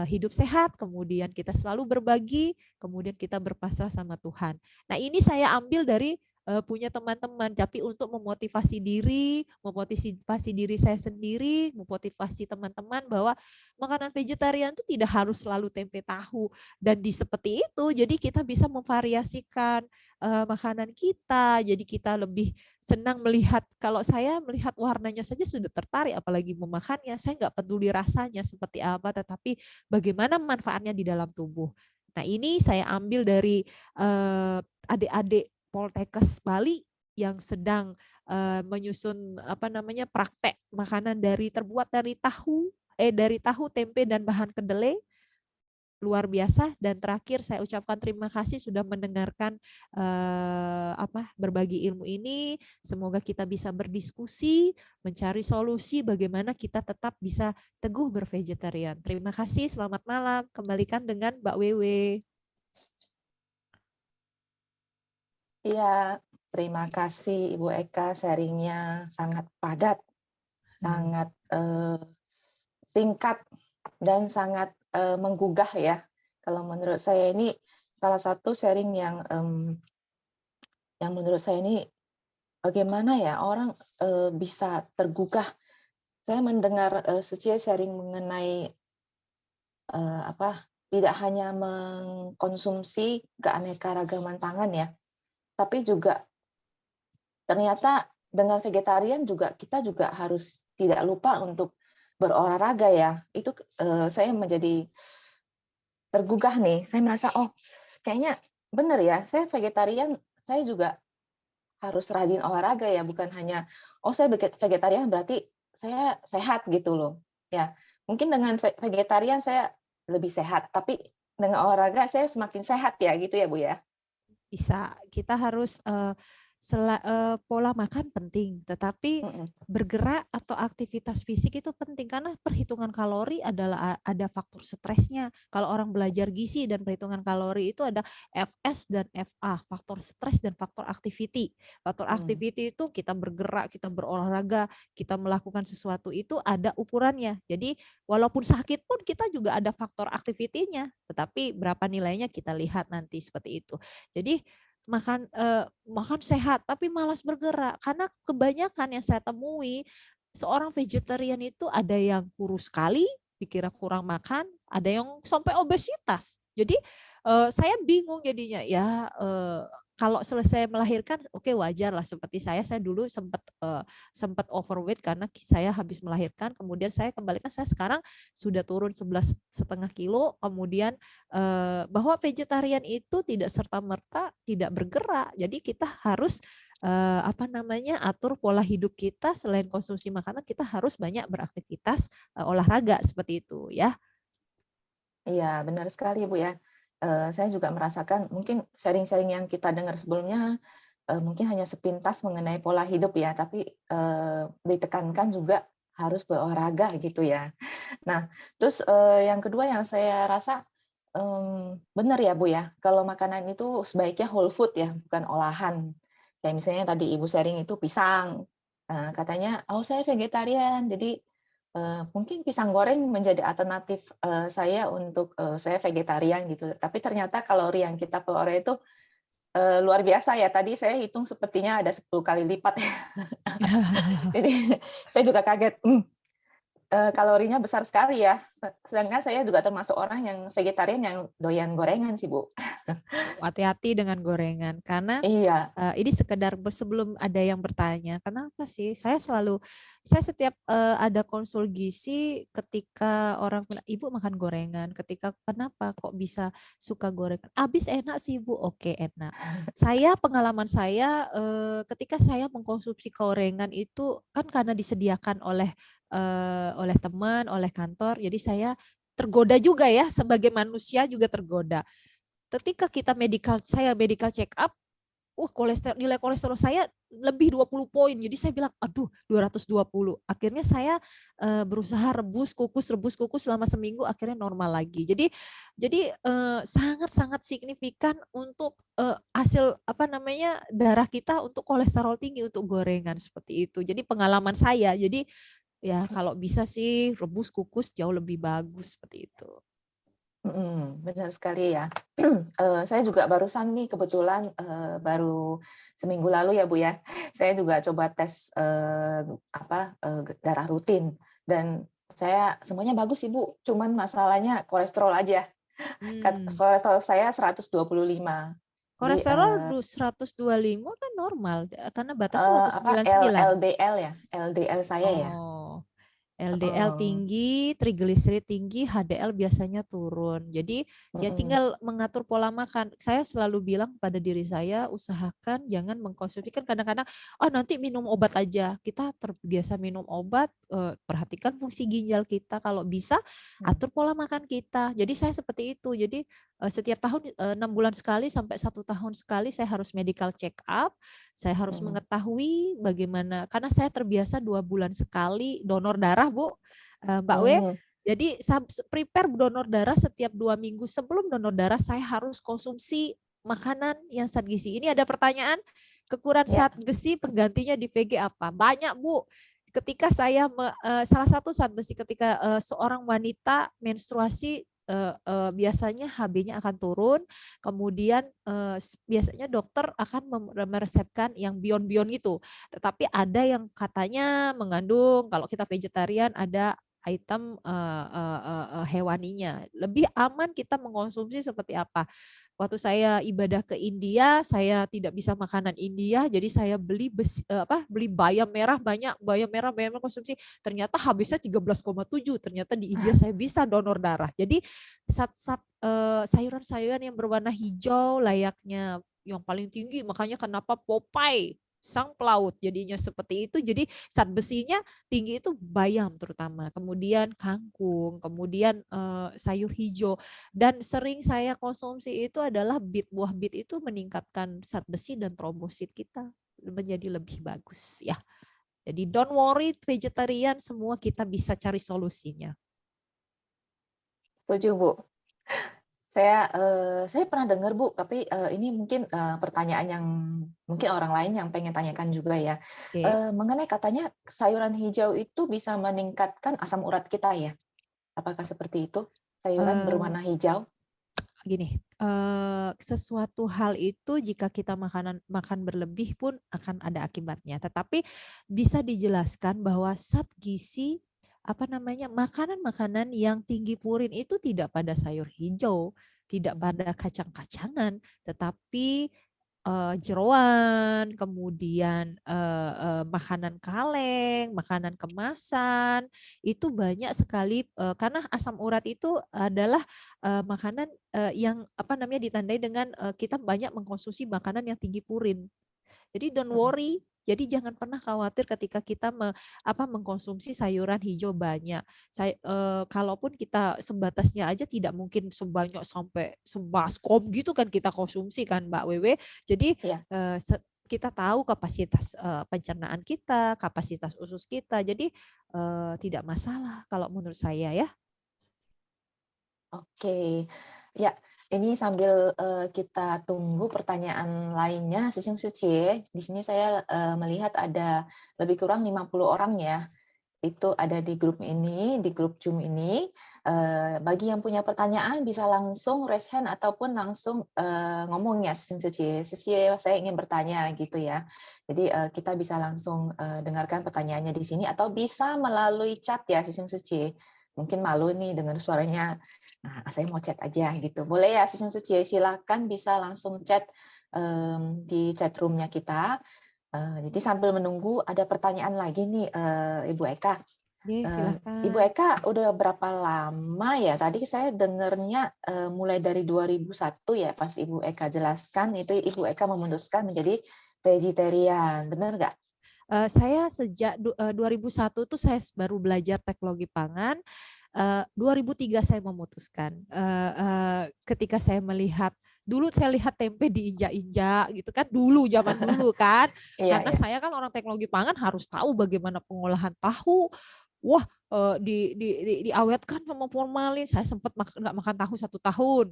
hidup sehat, kemudian kita selalu berbagi, kemudian kita berpasrah sama Tuhan. Nah, ini saya ambil dari punya teman-teman, tapi untuk memotivasi diri saya sendiri, memotivasi teman-teman bahwa makanan vegetarian itu tidak harus selalu tempe tahu, dan seperti itu jadi kita bisa memvariasikan makanan kita, jadi kita lebih senang melihat. Kalau saya melihat warnanya saja sudah tertarik, apalagi memakannya. Saya nggak peduli rasanya seperti apa, tetapi bagaimana manfaatnya di dalam tubuh. Nah, ini saya ambil dari adik-adik Poltekkes Bali yang sedang menyusun praktek makanan terbuat dari tahu, tempe dan bahan kedelai. Luar biasa. Dan terakhir saya ucapkan terima kasih sudah mendengarkan berbagi ilmu ini. Semoga kita bisa berdiskusi, mencari solusi bagaimana kita tetap bisa teguh bervegetarian. Terima kasih, selamat malam. Kembalikan dengan Mbak Wewe. Iya, terima kasih Ibu Eka, sharingnya sangat padat, sangat singkat, dan sangat menggugah ya. Kalau menurut saya ini salah satu sharing yang menurut saya ini bagaimana ya orang bisa tergugah. Saya mendengar Suci sharing mengenai tidak hanya mengkonsumsi keanekaragaman pangan ya, tapi juga ternyata dengan vegetarian juga kita juga harus tidak lupa untuk berolahraga ya. Itu saya menjadi tergugah nih. Saya merasa kayaknya benar ya. Saya vegetarian, saya juga harus rajin olahraga ya. Bukan hanya saya vegetarian berarti saya sehat gitu loh. Ya, mungkin dengan vegetarian saya lebih sehat, tapi dengan olahraga saya semakin sehat ya gitu ya Bu ya. Bisa, kita harus pola makan penting, tetapi bergerak atau aktivitas fisik itu penting karena perhitungan kalori adalah ada faktor stresnya. Kalau orang belajar gizi dan perhitungan kalori itu ada FS dan FA, faktor stres dan faktor activity. Faktor activity itu kita bergerak, kita berolahraga, kita melakukan sesuatu itu ada ukurannya. Jadi walaupun sakit pun kita juga ada faktor activity-nya, tetapi berapa nilainya kita lihat nanti seperti itu. Jadi makan sehat tapi malas bergerak, karena kebanyakan yang saya temui seorang vegetarian itu ada yang kurus sekali dikira kurang makan, ada yang sampai obesitas. Jadi saya bingung jadinya ya. Kalau selesai melahirkan oke, wajar lah, seperti saya dulu sempat overweight karena saya habis melahirkan, kemudian saya kembalikan, saya sekarang sudah turun 11,5 kilo. Kemudian bahwa vegetarian itu tidak serta-merta tidak bergerak. Jadi kita harus atur pola hidup kita. Selain konsumsi makanan, kita harus banyak beraktivitas olahraga seperti itu ya. Iya, benar sekali Bu ya. Saya juga merasakan mungkin sharing-sharing yang kita dengar sebelumnya mungkin hanya sepintas mengenai pola hidup ya, tapi ditekankan juga harus berolahraga gitu ya. Nah, terus, yang kedua yang saya rasa, bener ya, Bu, ya, kalau makanan itu sebaiknya whole food ya, bukan olahan. Kayak misalnya tadi Ibu sharing itu pisang, katanya, "Oh, saya vegetarian, jadi, mungkin pisang goreng menjadi alternatif, saya untuk, saya vegetarian," gitu. Tapi ternyata kalori yang kita peroleh itu, luar biasa ya, tadi saya hitung sepertinya ada 10 kali lipat ya. Jadi saya juga kaget, kalorinya besar sekali ya, sedangkan saya juga termasuk orang yang vegetarian yang doyan gorengan sih, Bu. Hati-hati dengan gorengan karena, Iya, ini sekedar sebelum ada yang bertanya, "Kenapa sih?" Saya setiap, ada konsul gizi ketika orang bilang, "Ibu makan gorengan," ketika, "Kenapa kok bisa suka gorengan?" "Habis enak sih, Bu." "Oke, enak." Pengalaman saya, ketika saya mengkonsumsi gorengan itu kan karena disediakan oleh teman, oleh kantor, jadi saya tergoda juga ya, sebagai manusia juga tergoda. Ketika saya medical check up, nilai kolesterol saya lebih 20 poin. Jadi saya bilang, "Aduh 220." Akhirnya saya, rebus kukus selama seminggu akhirnya normal lagi. Sangat-sangat signifikan untuk, hasil apa namanya, darah kita untuk kolesterol tinggi, untuk gorengan seperti itu. Jadi pengalaman saya, jadi ya kalau bisa sih rebus, kukus jauh lebih bagus seperti itu. benar sekali ya. Saya juga barusan nih kebetulan, baru seminggu lalu ya, Bu, ya, saya juga coba tes, darah rutin dan saya semuanya bagus sih, Bu, cuman masalahnya kolesterol aja. Mmm. Kolesterol saya 125. Jadi, Kolesterol 125 kan normal, karena batasnya 199. LDL ya, LDL saya ya? Oh. LDL Heeh, tinggi, trigliserid tinggi, HDL biasanya turun. Jadi ya mhm, tinggal mengatur pola makan. Saya selalu bilang pada diri saya, usahakan jangan mengkonsumsi, kan kadang-kadang, "Oh nanti minum obat aja." Kita terbiasa minum obat, perhatikan fungsi ginjal kita, kalau bisa mhm, atur pola makan kita. Jadi saya seperti itu. Jadi, setiap tahun, 6 bulan sekali sampai 1 tahun sekali saya harus medical check up, saya harus mhm, mengetahui bagaimana, karena saya terbiasa 2 bulan sekali donor darah, Bu, Mbak W. mmm, Jadi prepare donor darah setiap 2 minggu sebelum donor darah saya harus konsumsi makanan yang zat gizi. Ini ada pertanyaan, kekurangan ya, zat besi penggantinya di VG apa? Banyak, Bu. Ketika saya salah satu zat besi ketika, seorang wanita menstruasi, biasanya HB-nya akan turun, kemudian, biasanya dokter akan meresepkan yang Bion-Bion itu. Tetapi ada yang katanya mengandung, kalau kita vegetarian ada item, hewaninya. Lebih aman kita mengkonsumsi seperti apa. Waktu saya ibadah ke India, saya tidak bisa makanan India, jadi saya beli bayam merah banyak, bayam merah konsumsi, ternyata habisnya 13,7, ternyata di India saya bisa donor darah. Jadi sayuran-sayuran yang berwarna hijau layaknya yang paling tinggi, makanya kenapa Popeye sang pelaut jadinya seperti itu. Jadi zat besinya tinggi itu bayam terutama, kemudian kangkung, kemudian, sayur hijau, dan sering saya konsumsi itu adalah bit. Buah bit itu meningkatkan zat besi dan trombosit kita menjadi lebih bagus ya. Jadi don't worry vegetarian, semua kita bisa cari solusinya. setuju, Bu. Saya pernah dengar, Bu, tapi, ini mungkin, pertanyaan yang mungkin orang lain yang pengen tanyakan juga ya. Oke. Mengenai katanya sayuran hijau itu bisa meningkatkan asam urat kita ya? Apakah seperti itu? Sayuran Eee, berwarna hijau? Gini, sesuatu hal itu jika kita makan berlebih pun akan ada akibatnya. Tetapi bisa dijelaskan bahwa zat gizi, apa namanya, makanan-makanan yang tinggi purin itu tidak pada sayur hijau, tidak Mhm, pada kacang-kacangan, tetapi jeroan, kemudian, makanan kaleng, makanan kemasan, itu banyak sekali, karena asam urat itu adalah, makanan, yang apa namanya, ditandai dengan, kita banyak mengkonsumsi makanan yang tinggi purin. Jadi don't mhm, worry, jadi jangan pernah khawatir ketika kita mengkonsumsi sayuran hijau banyak. Kalaupun kita sebatasnya aja tidak mungkin sebanyak sampai sebaskom gitu kan kita konsumsi kan Mbak Wewe. Jadi, iya, kita tahu kapasitas pencernaan kita, kapasitas usus kita. Jadi tidak masalah kalau menurut saya ya. Oke. Ya, ini sambil, kita tunggu pertanyaan lainnya, Sisung Suci, di sini saya, melihat ada lebih kurang 50 orang ya, itu ada di grup ini, di grup Zoom ini. Bagi yang punya pertanyaan bisa langsung raise hand ataupun langsung, ngomong ya, Sisung Suci, "Suci, saya ingin bertanya," gitu ya. Jadi, kita bisa langsung, dengarkan pertanyaannya di sini atau bisa melalui chat ya, Sisung Suci. Mungkin malu nih dengar suaranya. Nah, saya mau chat aja gitu. Boleh ya, Sisung Suci, silakan bisa langsung chat, di chat room-nya kita. Jadi sambil menunggu ada pertanyaan lagi nih, Ibu Eka. Oke, Ibu silahkan. Eka udah berapa lama ya? Tadi saya dengarnya, mulai dari 2001 ya, pas Ibu Eka jelaskan itu Ibu Eka memutuskan menjadi vegetarian, benar nggak? Saya sejak 2001 tuh saya baru belajar teknologi pangan. 2003 saya memutuskan, ketika saya melihat dulu saya lihat tempe diinjak-injak gitu kan, zaman dulu kan. Iya Karena iya. saya kan orang teknologi pangan harus tahu bagaimana pengolahan tahu. Wah, diawetkan sama formalin, saya sempat nggak makan tahu 1 tahun.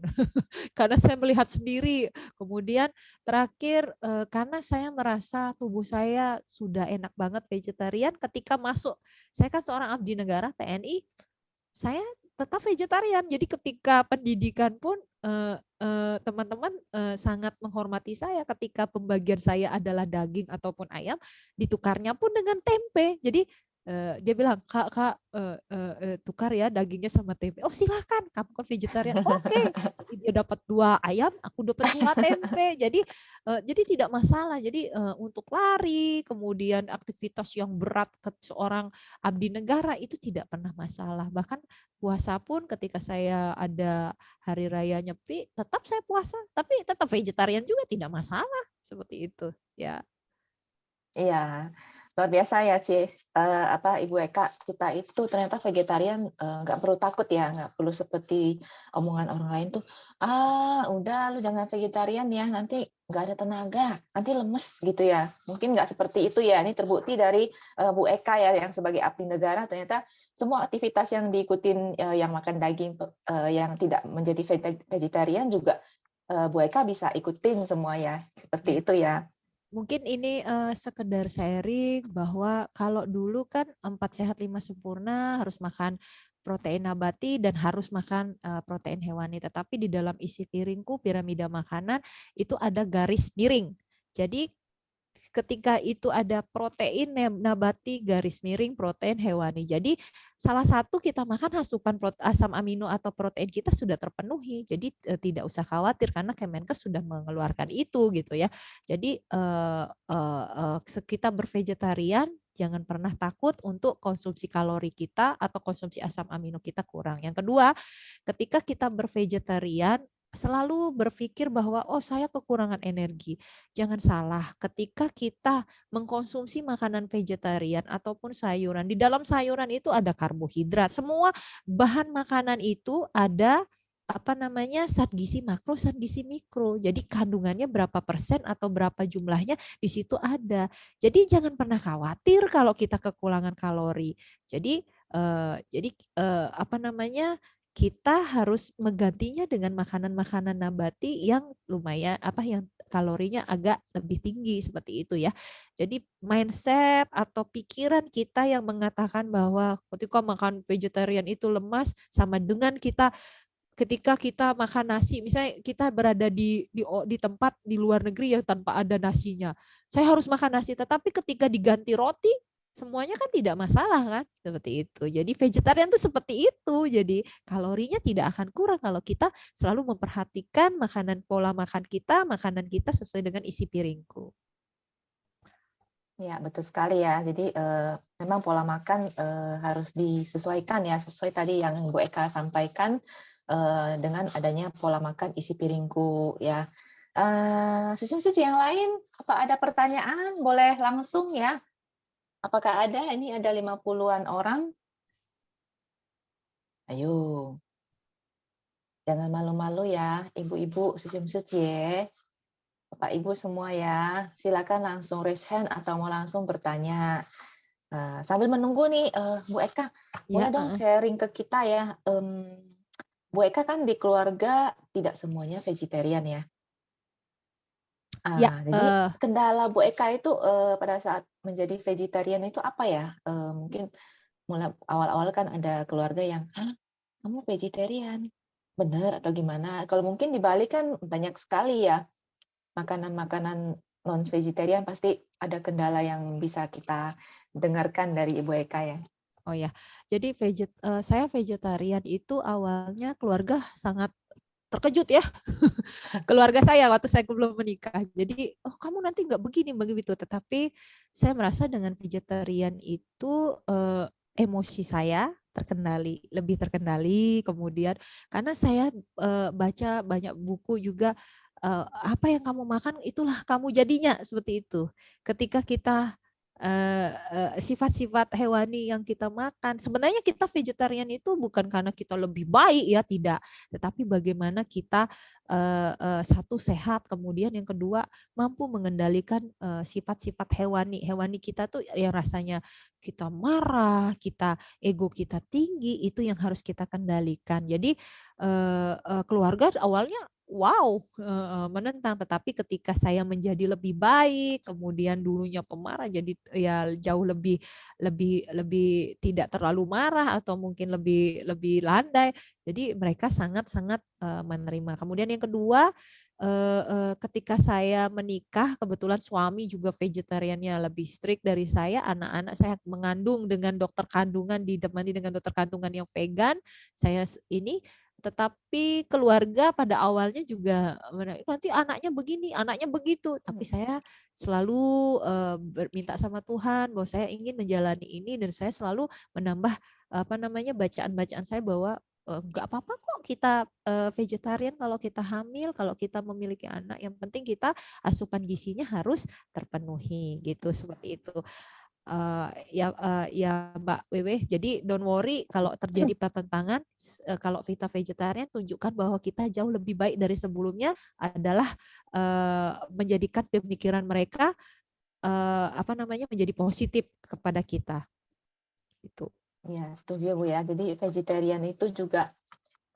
Karena saya melihat sendiri. Kemudian terakhir, karena saya merasa tubuh saya sudah enak banget vegetarian ketika masuk, saya kan seorang abdi negara TNI, saya tetap vegetarian. Jadi ketika pendidikan pun, teman-teman, sangat menghormati saya ketika pembagian saya adalah daging ataupun ayam, ditukarnya pun dengan tempe. Jadi, dia bilang, "Kak Kak, tukar ya dagingnya sama tempe." "Oh silakan, kamu kan vegetarian." "Oke." Jadi dia dapat 2 ayam, aku dapat 2 tempe. Jadi tidak masalah. Jadi, untuk lari, kemudian aktivitas yang berat ke seorang abdi negara itu tidak pernah masalah. Bahkan puasa pun ketika saya ada hari raya Nyepi, tetap saya puasa, tapi tetap vegetarian juga tidak masalah, seperti itu, ya. Iya, luar biasa ya, Ci. Ibu Eka, kita itu ternyata vegetarian, nggak perlu takut ya, nggak perlu seperti omongan orang lain tuh, "Ah, udah lu jangan vegetarian ya, nanti nggak ada tenaga, nanti lemes," gitu ya. Mungkin nggak seperti itu ya, ini terbukti dari, Bu Eka ya, yang sebagai abdi negara ternyata semua aktivitas yang diikutin, yang makan daging, yang tidak menjadi vegetarian juga, Bu Eka bisa ikutin semua ya, seperti Ya. itu ya? Mungkin ini, sekedar sharing bahwa kalau dulu kan 4 sehat 5 sempurna, harus makan protein nabati dan harus makan, protein hewani. Tetapi di dalam isi piringku, piramida makanan, itu ada garis miring. Jadi ketika itu ada protein nabati garis miring protein hewani. Jadi salah satu kita makan asupan asam amino atau protein kita sudah terpenuhi. Jadi tidak usah khawatir karena Kemenkes sudah mengeluarkan itu gitu ya. Jadi kita bervegetarian jangan pernah takut untuk konsumsi kalori kita atau konsumsi asam amino kita kurang. Yang kedua, ketika kita bervegetarian selalu berpikir bahwa oh saya kekurangan energi. Jangan salah, ketika kita mengkonsumsi makanan vegetarian ataupun sayuran, di dalam sayuran itu ada karbohidrat. Semua bahan makanan itu ada apa namanya zat gizi makro, zat gizi mikro. Jadi kandungannya berapa persen atau berapa jumlahnya di situ ada. Jadi jangan pernah khawatir kalau kita kekurangan kalori. Jadi apa namanya kita harus menggantinya dengan makanan-makanan nabati yang lumayan yang kalorinya agak lebih tinggi seperti itu ya. Jadi mindset atau pikiran kita yang mengatakan bahwa ketika makan vegetarian itu lemas sama dengan kita ketika kita makan nasi, misalnya kita berada di tempat di luar negeri yang tanpa ada nasinya. Saya harus makan nasi, tetapi ketika diganti roti, semuanya kan tidak masalah kan, seperti itu. Jadi vegetarian itu seperti itu. Jadi kalorinya tidak akan kurang kalau kita selalu memperhatikan pola makan kita, makanan kita sesuai dengan isi piringku. Ya, betul sekali ya. Jadi, memang pola makan, harus disesuaikan ya, sesuai tadi yang Bu Eka sampaikan, dengan adanya pola makan isi piringku ya. Sisi-sisi yang lain, apa ada pertanyaan? Boleh langsung ya. Apakah ada? Ini ada 50-an orang. Ayo, jangan malu-malu ya, ibu-ibu, sisi-sisi ya. Bapak Ibu semua ya. Silakan langsung raise hand atau mau langsung bertanya. Sambil menunggu nih, Bu Eka, Ya, boleh dong sharing ke kita ya, Bu Eka kan di keluarga tidak semuanya vegetarian ya. ya, Jadi kendala Bu Eka itu, pada saat menjadi vegetarian itu apa ya? Mungkin mulai awal-awal kan ada keluarga yang, "Hah, kamu vegetarian? Bener atau gimana?" Kalau mungkin di Bali kan banyak sekali ya makanan-makanan non-vegetarian, pasti ada kendala yang bisa kita dengarkan dari Ibu Eka ya. oh ya. Jadi saya vegetarian itu awalnya keluarga sangat terkejut ya. Keluarga saya waktu saya belum menikah. Jadi, "Oh, kamu nanti nggak begini, begitu." Tetapi saya merasa dengan vegetarian itu, emosi saya terkendali, lebih terkendali, kemudian karena saya, baca banyak buku juga, "Apa yang kamu makan itulah kamu jadinya," seperti itu. Ketika kita, sifat-sifat hewani yang kita makan sebenarnya kita vegetarian itu bukan karena kita lebih baik ya, tidak. Tetapi bagaimana kita, satu sehat, kemudian yang kedua mampu mengendalikan, sifat-sifat hewani. Hewani kita tuh yang rasanya kita marah, ego kita tinggi, itu yang harus kita kendalikan. Jadi, keluarga awalnya wow, menentang, tetapi ketika saya menjadi lebih baik, kemudian dulunya pemarah jadi ya jauh lebih lebih lebih tidak terlalu marah atau mungkin lebih lebih landai, jadi mereka sangat-sangat, menerima. Kemudian yang kedua, ketika saya menikah, kebetulan suami juga vegetariannya lebih strict dari saya, anak-anak saya mengandung dengan dokter kandungan, ditemani dengan dokter kandungan yang vegan, saya ini tetapi keluarga pada awalnya juga nanti anaknya begini, anaknya begitu, tapi saya selalu, minta sama Tuhan bahwa saya ingin menjalani ini dan saya selalu menambah, apa namanya, bacaan-bacaan saya bahwa, nggak apa-apa kok kita, vegetarian kalau kita hamil, kalau kita memiliki anak, yang penting kita asupan gizinya harus terpenuhi gitu, seperti itu. Ya Mbak Wewe, jadi don't worry kalau terjadi pertentangan, kalau kita vegetarian tunjukkan bahwa kita jauh lebih baik dari sebelumnya adalah, menjadikan pemikiran mereka, apa namanya, menjadi positif kepada kita, itu. Ya, setuju Bu ya. Jadi vegetarian itu juga,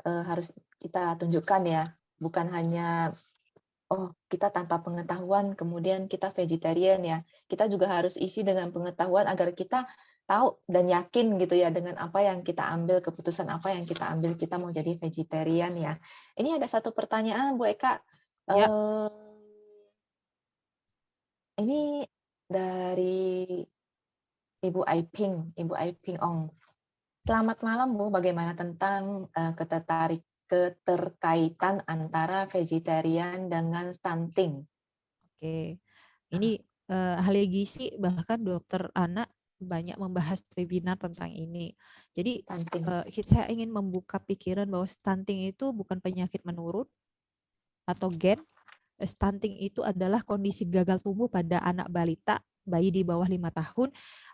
harus kita tunjukkan ya, bukan hanya, oh kita tanpa pengetahuan kemudian kita vegetarian ya. Kita juga harus isi dengan pengetahuan agar kita tahu dan yakin gitu ya dengan apa yang kita ambil, keputusan apa yang kita ambil, kita mau jadi vegetarian ya. Ini ada satu pertanyaan Bu Eka, Ya, eee, ini dari Ibu Aiping Ong. Selamat malam Bu, bagaimana tentang, keterkaitan antara vegetarian dengan stunting? oke. Ini, ahli gizi bahkan dokter anak banyak membahas webinar tentang ini. Jadi, Stunting. saya ingin membuka pikiran bahwa stunting itu bukan penyakit menurun atau gen. Stunting itu adalah kondisi gagal tumbuh pada anak balita, bayi di bawah 5 tahun,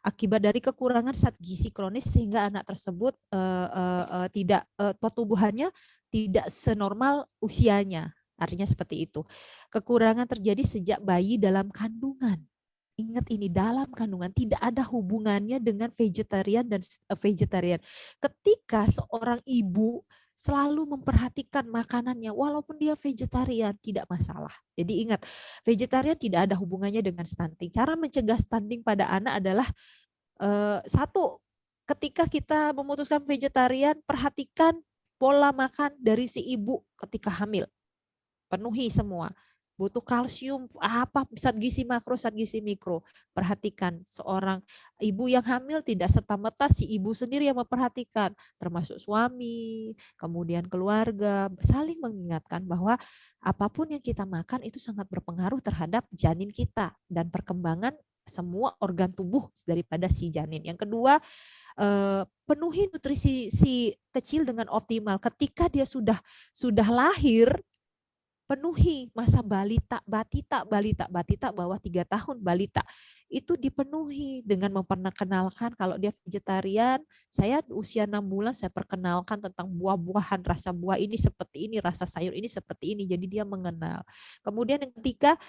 akibat dari kekurangan zat gizi kronis sehingga anak tersebut tidak pertumbuhannya tidak senormal usianya. Artinya seperti itu. Kekurangan terjadi sejak bayi dalam kandungan. Ingat ini dalam kandungan tidak ada hubungannya dengan vegetarian dan vegetarian. Ketika seorang ibu selalu memperhatikan makanannya walaupun dia vegetarian tidak masalah. Jadi ingat, vegetarian tidak ada hubungannya dengan stunting. Cara mencegah stunting pada anak adalah satu, ketika kita memutuskan vegetarian, perhatikan pola makan dari si ibu ketika hamil. Penuhi semua. Butuh kalsium, apa zat gizi makro, zat gizi mikro. Perhatikan seorang ibu yang hamil tidak serta-merta si ibu sendiri yang memperhatikan, termasuk suami, kemudian keluarga, saling mengingatkan bahwa apapun yang kita makan itu sangat berpengaruh terhadap janin kita dan perkembangan semua organ tubuh daripada si janin. Yang kedua, penuhi nutrisi si kecil dengan optimal. Ketika dia sudah lahir, penuhi masa balita, batita bawah 3 tahun, balita itu dipenuhi dengan memperkenalkan kalau dia vegetarian. Saya usia 6 bulan saya perkenalkan tentang buah-buahan, rasa buah ini seperti ini, rasa sayur ini seperti ini, jadi dia mengenal. Kemudian yang ketiga,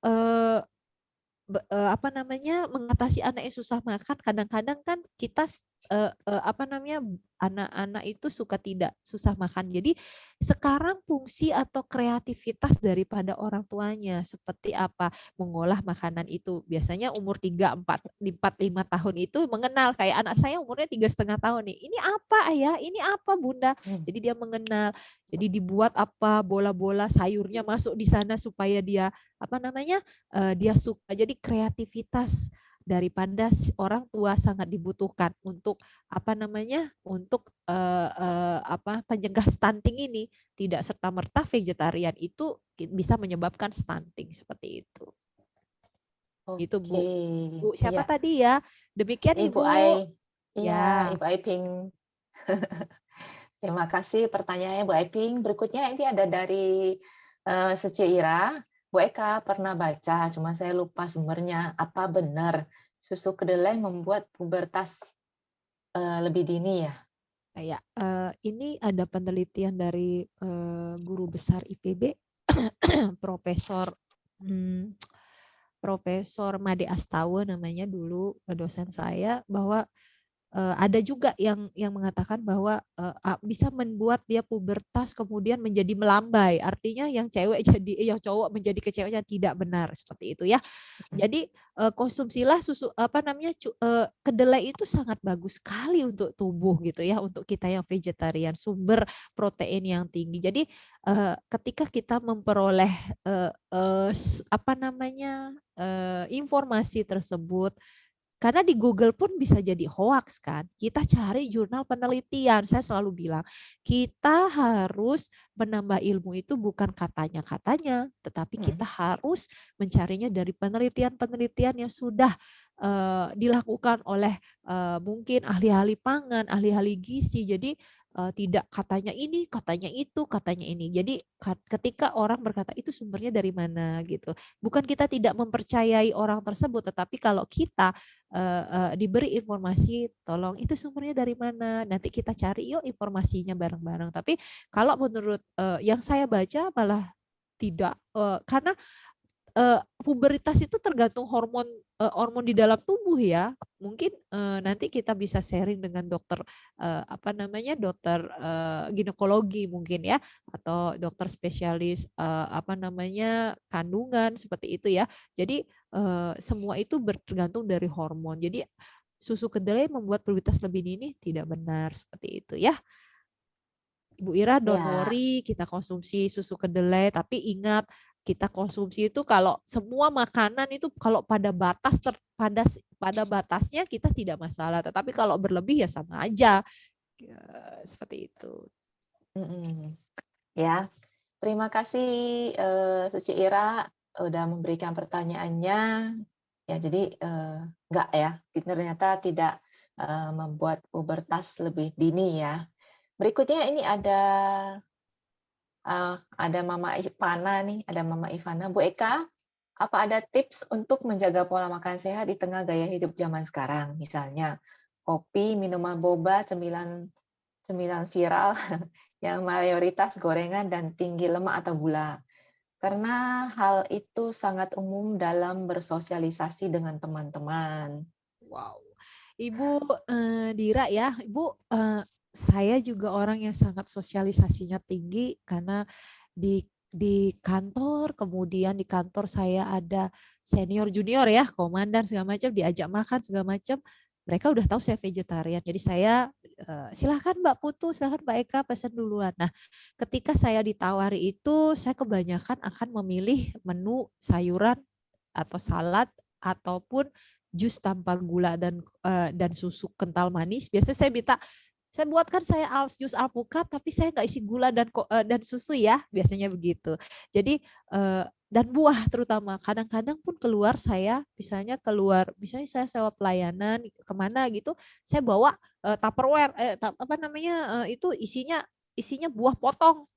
eh, apa namanya, mengatasi anak yang susah makan. Kadang-kadang kan kita apa namanya, anak-anak itu suka tidak susah makan. Jadi sekarang fungsi atau kreativitas daripada orang tuanya seperti apa mengolah makanan itu. Biasanya umur 3, 4, 5 tahun itu mengenal, kayak anak saya umurnya 3,5 tahun nih. Ini apa ayah? Ini apa bunda? Jadi dia mengenal. Jadi dibuat apa, bola-bola sayurnya masuk di sana supaya dia apa namanya, dia suka. Jadi kreativitas daripada orang tua sangat dibutuhkan untuk apa namanya, untuk apa, penyegah stunting ini. Tidak serta merta vegetarian itu bisa menyebabkan stunting seperti itu. Itu Oke, Bu. Bu siapa iya. tadi ya? Demikian Ibu Ibu. Ai, iya, Ya. Ibu Aiping. Terima kasih pertanyaannya Bu Aiping. Berikutnya ini ada dari Sece Ira. Bu Eka pernah baca, cuma saya lupa sumbernya. Apa benar susu kedelai membuat pubertas lebih dini ya? Kayak ini ada penelitian dari guru besar IPB, Profesor Profesor Made Astawa namanya dulu, dosen saya, bahwa ada juga yang mengatakan bahwa bisa membuat dia pubertas kemudian menjadi melambai. Artinya yang cewek jadi yang cowok menjadi kecewanya, tidak benar seperti itu ya. Jadi konsumsilah susu apa namanya kedelai itu sangat bagus sekali untuk tubuh gitu ya, untuk kita yang vegetarian, sumber protein yang tinggi. Jadi ketika kita memperoleh apa namanya informasi tersebut, karena di Google pun bisa jadi hoax kan. Kita cari jurnal penelitian. Saya selalu bilang, kita harus menambah ilmu itu bukan katanya-katanya, tetapi kita harus mencarinya dari penelitian-penelitian yang sudah dilakukan oleh mungkin ahli-ahli pangan, ahli-ahli gizi. Jadi tidak katanya ini, katanya itu, katanya ini. Jadi ketika orang berkata itu sumbernya dari mana gitu. Bukan kita tidak mempercayai orang tersebut, tetapi kalau kita diberi informasi, tolong itu sumbernya dari mana, nanti kita cari yuk informasinya bareng-bareng. Tapi kalau menurut yang saya baca malah tidak, karena pubertas itu tergantung hormon hormon di dalam tubuh ya. Mungkin nanti kita bisa sharing dengan dokter apa namanya, dokter ginekologi mungkin ya, atau dokter spesialis apa namanya, kandungan seperti itu ya. Jadi semua itu bergantung dari hormon. Jadi susu kedelai membuat pubertas lebih dini tidak benar seperti itu ya. Ibu Ira, don't Ya, worry, kita konsumsi susu kedelai, tapi ingat kita konsumsi itu kalau semua makanan itu kalau pada batas pada batasnya kita tidak masalah, tetapi kalau berlebih ya sama aja. Ya, seperti itu. ya. Terima kasih Sece Ira udah memberikan pertanyaannya. Ya, jadi enggak ya, ternyata tidak membuat pubertas lebih dini ya. Berikutnya ini ada Mama Ivana nih, ada Mama Ivana. Bu Eka, apa ada tips untuk menjaga pola makan sehat di tengah gaya hidup zaman sekarang? Misalnya kopi, minuman boba, cemilan cemilan viral yang mayoritas gorengan dan tinggi lemak atau gula. Karena hal itu sangat umum dalam bersosialisasi dengan teman-teman. Wow. Ibu Dira ya, Ibu, saya juga orang yang sangat sosialisasinya tinggi karena di kantor, kemudian di kantor saya ada senior junior ya, komandan segala macam, diajak makan segala macam. Mereka udah tahu saya vegetarian, jadi saya silahkan Mbak Putu, silahkan Mbak Eka pesan duluan. Nah, ketika saya ditawari itu, saya kebanyakan akan memilih menu sayuran atau salad ataupun jus tanpa gula dan susu kental manis. Biasanya saya minta, saya buatkan saya jus alpukat tapi saya nggak isi gula dan susu ya, biasanya begitu. Jadi dan buah terutama. Kadang-kadang pun keluar saya, misalnya saya sewa pelayanan kemana gitu, saya bawa Tupperware, apa namanya, itu isinya buah potong.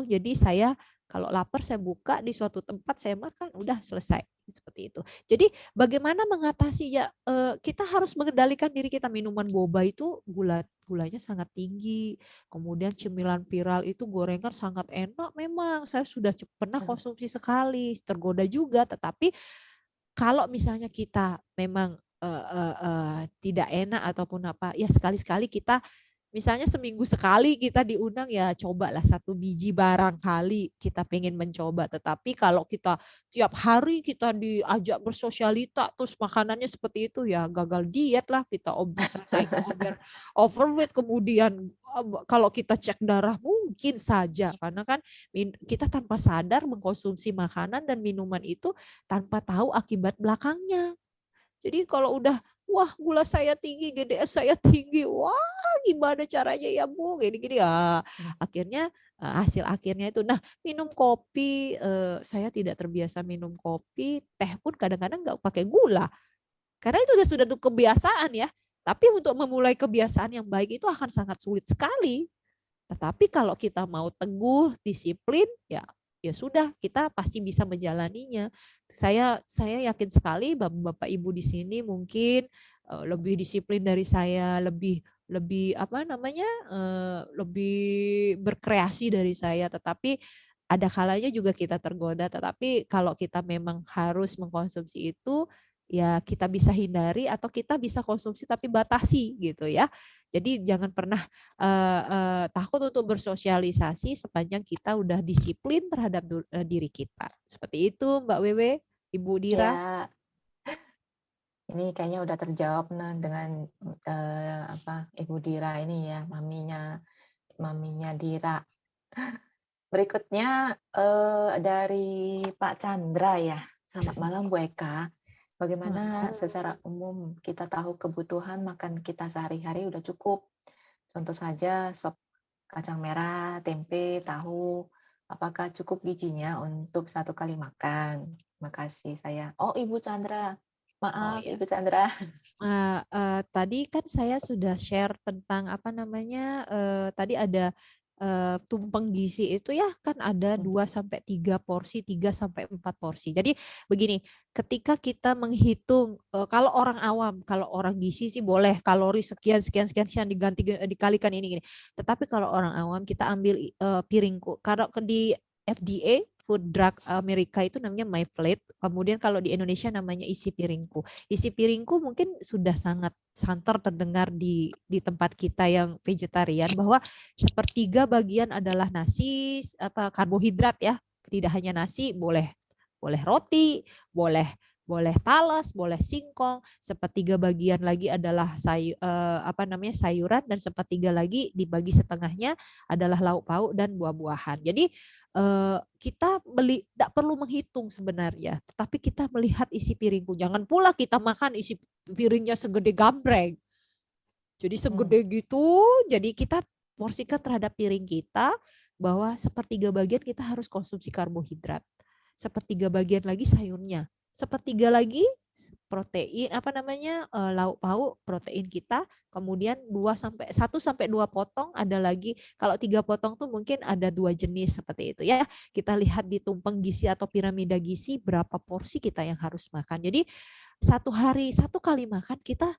Jadi saya Kalau lapar saya buka di suatu tempat saya makan, udah selesai seperti itu. Jadi bagaimana mengatasi ya, kita harus mengendalikan diri kita. Minuman boba itu gulanya sangat tinggi, kemudian cemilan viral itu gorengan sangat enak memang. Saya sudah pernah konsumsi sekali, tergoda juga, tetapi kalau misalnya kita memang tidak enak ataupun apa, ya sekali-sekali kita misalnya seminggu sekali kita diundang ya cobalah 1 biji barangkali kita pengen mencoba. Tetapi kalau kita tiap hari kita diajak bersosialita terus makanannya seperti itu ya gagal diet lah, kita bisa naik overweight kemudian kalau kita cek darah mungkin saja karena kan kita tanpa sadar mengkonsumsi makanan dan minuman itu tanpa tahu akibat belakangnya. Jadi kalau udah, wah gula saya tinggi, GDS saya tinggi, wah gimana caranya ya Bu, gini-gini ya. Akhirnya hasil akhirnya itu. Nah minum kopi, saya tidak terbiasa minum kopi, teh pun kadang-kadang nggak pakai gula. Karena itu sudah kebiasaan ya. Tapi untuk memulai kebiasaan yang baik itu akan sangat sulit sekali. Tetapi kalau kita mau teguh, disiplin, ya ya sudah kita pasti bisa menjalaninya. Saya yakin sekali Bapak Ibu di sini mungkin lebih disiplin dari saya, lebih lebih apa namanya? Lebih berkreasi dari saya, tetapi ada kalanya juga kita tergoda, tetapi kalau kita memang harus mengkonsumsi itu ya kita bisa hindari atau kita bisa konsumsi tapi batasi gitu ya. Jadi jangan pernah takut untuk bersosialisasi sepanjang kita udah disiplin terhadap diri kita. Seperti itu Mbak Wewe, Ibu Dira. Ya, ini kayaknya udah terjawab nah dengan Ibu Dira ini ya, maminya maminya Dira. Berikutnya dari Pak Chandra ya. Selamat malam Bu Eka. Bagaimana secara umum kita tahu kebutuhan makan kita sehari-hari udah cukup? Contoh saja sop kacang merah, tempe, tahu. Apakah cukup gizinya untuk 1 kali makan? Makasih saya. Oh, Ibu Chandra. Oh Maaf, ya. Ibu Chandra. Tadi kan saya sudah share tentang apa namanya, tadi ada tumpeng gizi itu ya kan ada 2 sampai 3 porsi, 3 sampai 4 porsi. Jadi begini, ketika kita menghitung kalau orang awam, kalau orang gizi sih boleh kalori sekian sekian sekian sekian diganti dikalikan ini gini. Tetapi kalau orang awam kita ambil piringku. Kalau di FDA Food Drug Amerika itu namanya My Plate. Kemudian kalau di Indonesia namanya isi piringku. Isi piringku mungkin sudah sangat santer terdengar di tempat kita yang vegetarian bahwa 1/3 bagian adalah nasi karbohidrat ya. Tidak hanya nasi, boleh boleh roti, boleh boleh talas, boleh singkong, 1/3 bagian lagi adalah sayuran dan 1/3 lagi dibagi setengahnya adalah lauk pauk dan buah-buahan. Jadi kita tidak perlu menghitung sebenarnya, tetapi kita melihat isi piringku. Jangan pula kita makan isi piringnya segede gambreng. Jadi segede gitu, jadi kita porsikan terhadap piring kita bahwa 1/3 bagian kita harus konsumsi karbohidrat. 1/3 bagian lagi sayurnya. 1/3 lagi protein lauk pauk protein kita, kemudian 1 sampai 2 potong ada lagi. Kalau 3 potong tuh mungkin ada 2 jenis seperti itu ya. Kita lihat di tumpeng gizi atau piramida gizi berapa porsi kita yang harus makan. Jadi 1 kali makan kita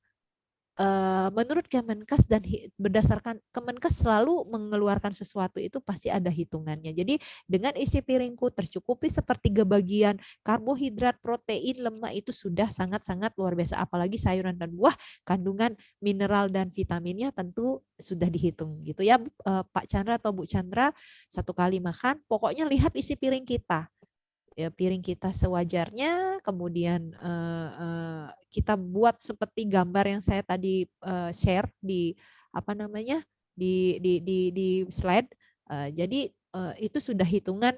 menurut Kemenkes dan berdasarkan Kemenkes selalu mengeluarkan sesuatu itu pasti ada hitungannya. Jadi dengan isi piringku tercukupi 1/3 bagian karbohidrat, protein, lemak itu sudah sangat-sangat luar biasa. Apalagi sayuran dan buah, kandungan mineral dan vitaminnya tentu sudah dihitung gitu ya Pak Chandra atau Bu Chandra. 1 kali makan, pokoknya lihat isi piring kita. Ya, piring kita sewajarnya, kemudian kita buat seperti gambar yang saya tadi share di apa namanya di slide. Jadi itu sudah hitungan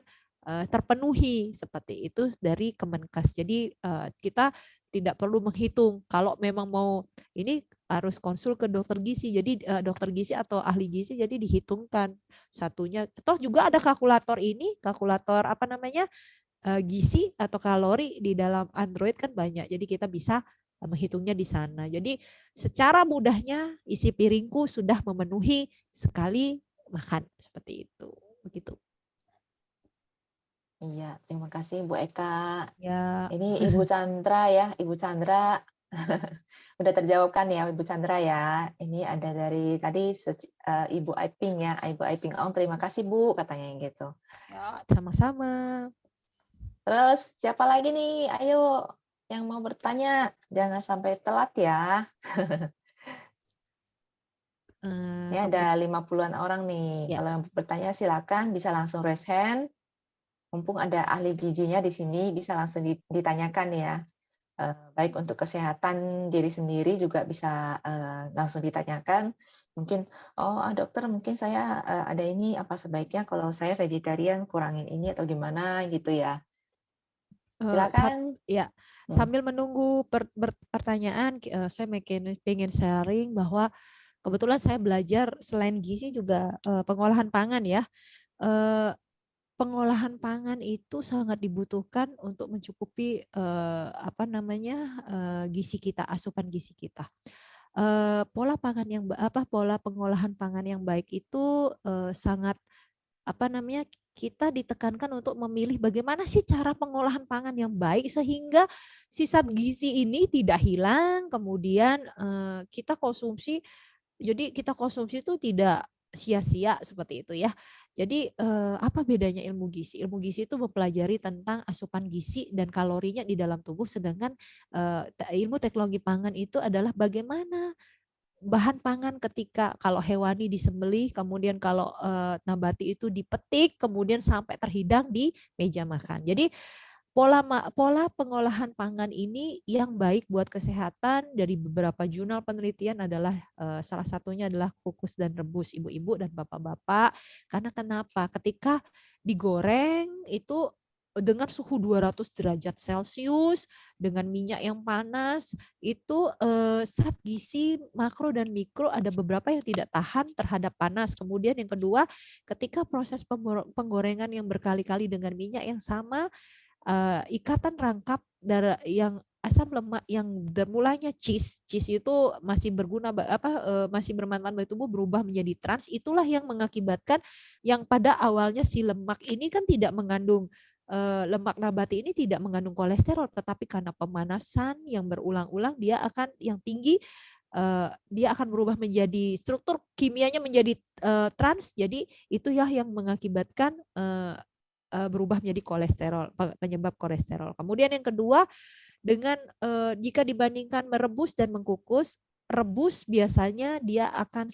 terpenuhi seperti itu dari Kemenkes. Jadi kita tidak perlu menghitung. Kalau memang mau ini harus konsul ke dokter gizi. Jadi dokter gizi atau ahli gizi jadi dihitungkan satunya. Toh juga ada kalkulator ini, kalkulator gizi atau kalori di dalam Android kan banyak. Jadi kita bisa menghitungnya di sana. Jadi secara mudahnya isi piringku sudah memenuhi sekali makan seperti itu. Begitu. Iya, terima kasih Bu Eka. Ya, Ini Ibu Chandra ya, Ibu Chandra. Udah terjawabkan ya Ibu Chandra ya. Ini ada dari tadi Ibu Aiping ya, Ibu Aiping Ong, terima kasih Bu katanya gitu. ya, sama-sama. Terus siapa lagi nih? Ayo yang mau bertanya, jangan sampai telat ya. Ini ada Kemudian 50-an orang nih. ya. Kalau yang bertanya silakan bisa langsung raise hand. Mumpung ada ahli gizinya di sini bisa langsung ditanyakan ya. Baik untuk kesehatan diri sendiri juga bisa, langsung ditanyakan. Mungkin, "Oh, dokter mungkin saya, ada ini, apa sebaiknya kalau saya vegetarian kurangin ini atau gimana?" Gitu ya. Eh, saat Silakan. ya Mhm. sambil menunggu pertanyaan, saya pengen sharing bahwa kebetulan saya belajar selain gizi juga pengolahan pangan ya. Eh, Pengolahan pangan itu sangat dibutuhkan untuk mencukupi apa namanya gizi kita, asupan gizi kita. Pola pangan yang pola pengolahan pangan yang baik itu sangat apa namanya kita ditekankan untuk memilih bagaimana sih cara pengolahan pangan yang baik sehingga sisa gizi ini tidak hilang, kemudian kita konsumsi, jadi kita konsumsi itu tidak sia-sia seperti itu ya. Jadi apa bedanya ilmu gizi? Ilmu gizi itu mempelajari tentang asupan gizi dan kalorinya di dalam tubuh, sedangkan ilmu teknologi pangan itu adalah bagaimana bahan pangan ketika kalau hewani disembelih, kemudian kalau nabati itu dipetik, kemudian sampai terhidang di meja makan. Jadi pola pengolahan pangan ini yang baik buat kesehatan dari beberapa jurnal penelitian adalah salah satunya adalah kukus dan rebus, ibu-ibu dan bapak-bapak. Karena kenapa? Ketika digoreng itu dengan suhu 200 derajat Celcius dengan minyak yang panas itu zat gizi makro dan mikro ada beberapa yang tidak tahan terhadap panas. Kemudian yang kedua, ketika proses penggorengan yang berkali-kali dengan minyak yang sama, ikatan rangkap darah yang asam lemak yang mulanya cheese itu masih berguna masih bermanfaat bagi tubuh berubah menjadi trans, itulah yang mengakibatkan yang pada awalnya si lemak ini kan tidak mengandung lemak nabati ini tidak mengandung kolesterol, tetapi karena pemanasan yang berulang-ulang dia akan yang tinggi, dia akan berubah menjadi struktur kimianya menjadi trans, jadi itu ya yang mengakibatkan berubah menjadi kolesterol, penyebab kolesterol. Kemudian yang kedua, dengan jika dibandingkan merebus dan mengkukus, rebus biasanya dia akan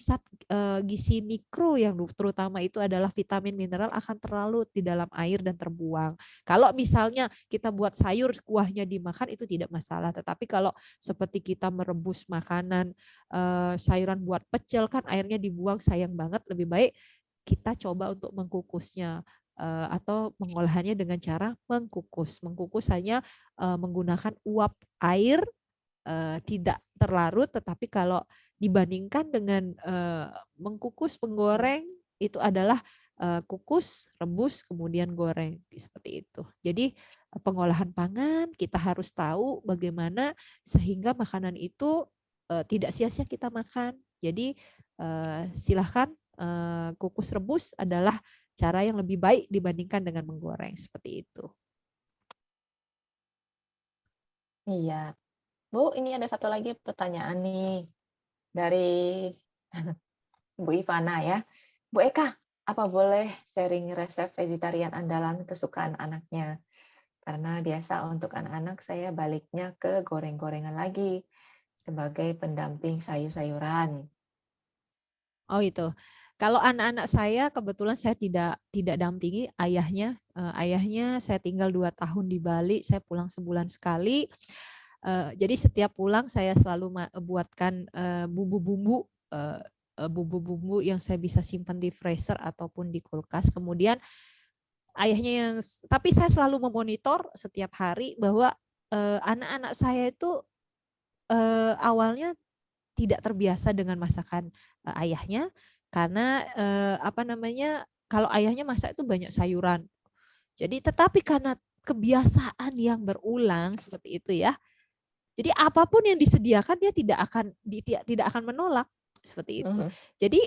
gizi mikro yang terutama itu adalah vitamin mineral akan terlalu di dalam air dan terbuang. Kalau misalnya kita buat sayur kuahnya dimakan itu tidak masalah, tetapi kalau seperti kita merebus makanan sayuran buat pecel kan airnya dibuang sayang banget, lebih baik kita coba untuk mengkukusnya atau mengolahannya dengan cara mengkukus. Mengkukus hanya menggunakan uap air, tidak terlarut, tetapi kalau dibandingkan dengan mengkukus, menggoreng itu adalah kukus, rebus, kemudian goreng seperti itu. Jadi pengolahan pangan kita harus tahu bagaimana sehingga makanan itu tidak sia-sia kita makan. Jadi silahkan kukus rebus adalah cara yang lebih baik dibandingkan dengan menggoreng seperti itu. Iya. Bu, ini ada satu lagi pertanyaan nih dari Bu Ivana ya. Bu Eka, apa boleh sharing resep vegetarian andalan kesukaan anaknya? Karena biasa untuk anak-anak saya baliknya ke goreng-gorengan lagi sebagai pendamping sayur-sayuran. Oh itu. Kalau anak-anak saya kebetulan saya tidak dampingi ayahnya. Ayahnya saya tinggal 2 tahun di Bali, saya pulang sebulan sekali. Jadi setiap pulang saya selalu buatkan bumbu-bumbu bumbu-bumbu yang saya bisa simpan di freezer ataupun di kulkas. Kemudian ayahnya yang tapi saya selalu memonitor setiap hari bahwa anak-anak saya itu awalnya tidak terbiasa dengan masakan ayahnya karena apa namanya kalau ayahnya masak itu banyak sayuran. Jadi tetapi karena kebiasaan yang berulang seperti itu ya. Jadi apapun yang disediakan dia tidak akan menolak seperti itu. Mhm. Jadi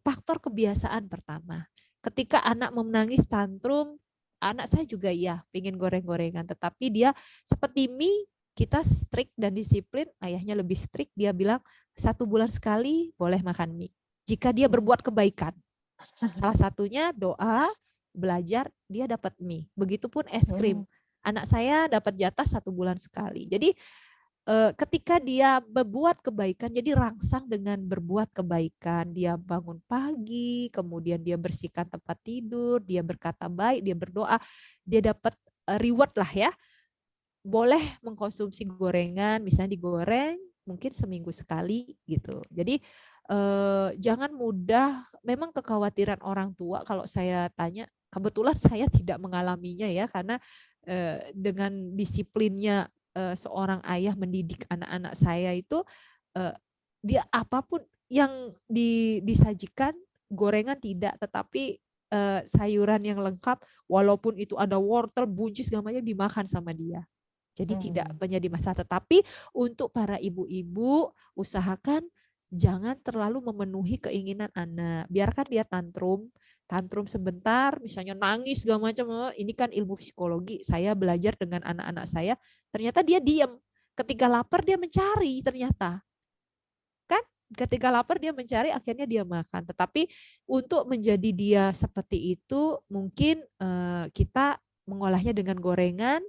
faktor kebiasaan pertama. Ketika anak menangis tantrum anak saya juga ya pengen goreng-gorengan, tetapi dia seperti mie, kita strict dan disiplin, ayahnya lebih strict, dia bilang 1 bulan sekali boleh makan mie. Jika dia berbuat kebaikan, salah satunya doa, belajar, dia dapat mie. Begitupun es krim. Anak saya dapat jatah 1 bulan sekali. Jadi ketika dia berbuat kebaikan, jadi rangsang dengan berbuat kebaikan. Dia bangun pagi, kemudian dia bersihkan tempat tidur, dia berkata baik, dia berdoa, dia dapat reward lah ya. Boleh mengkonsumsi gorengan, misalnya digoreng mungkin seminggu sekali gitu. Jadi jangan mudah, memang kekhawatiran orang tua kalau saya tanya, kebetulan saya tidak mengalaminya ya, karena dengan disiplinnya seorang ayah mendidik anak-anak saya itu, dia apapun yang disajikan, gorengan tidak, tetapi sayuran yang lengkap, walaupun itu ada wortel, buncis segala macam, dimakan sama dia. Jadi tidak menjadi masalah. Tetapi untuk para ibu-ibu, usahakan jangan terlalu memenuhi keinginan anak. Biarkan dia tantrum sebentar, misalnya nangis segala macam. Ini kan ilmu psikologi. Saya belajar dengan anak-anak saya. Ternyata dia diam. Ketika lapar dia mencari ternyata. Kan ketika lapar dia mencari, akhirnya dia makan. Tetapi untuk menjadi dia seperti itu, mungkin kita mengolahnya dengan gorengan,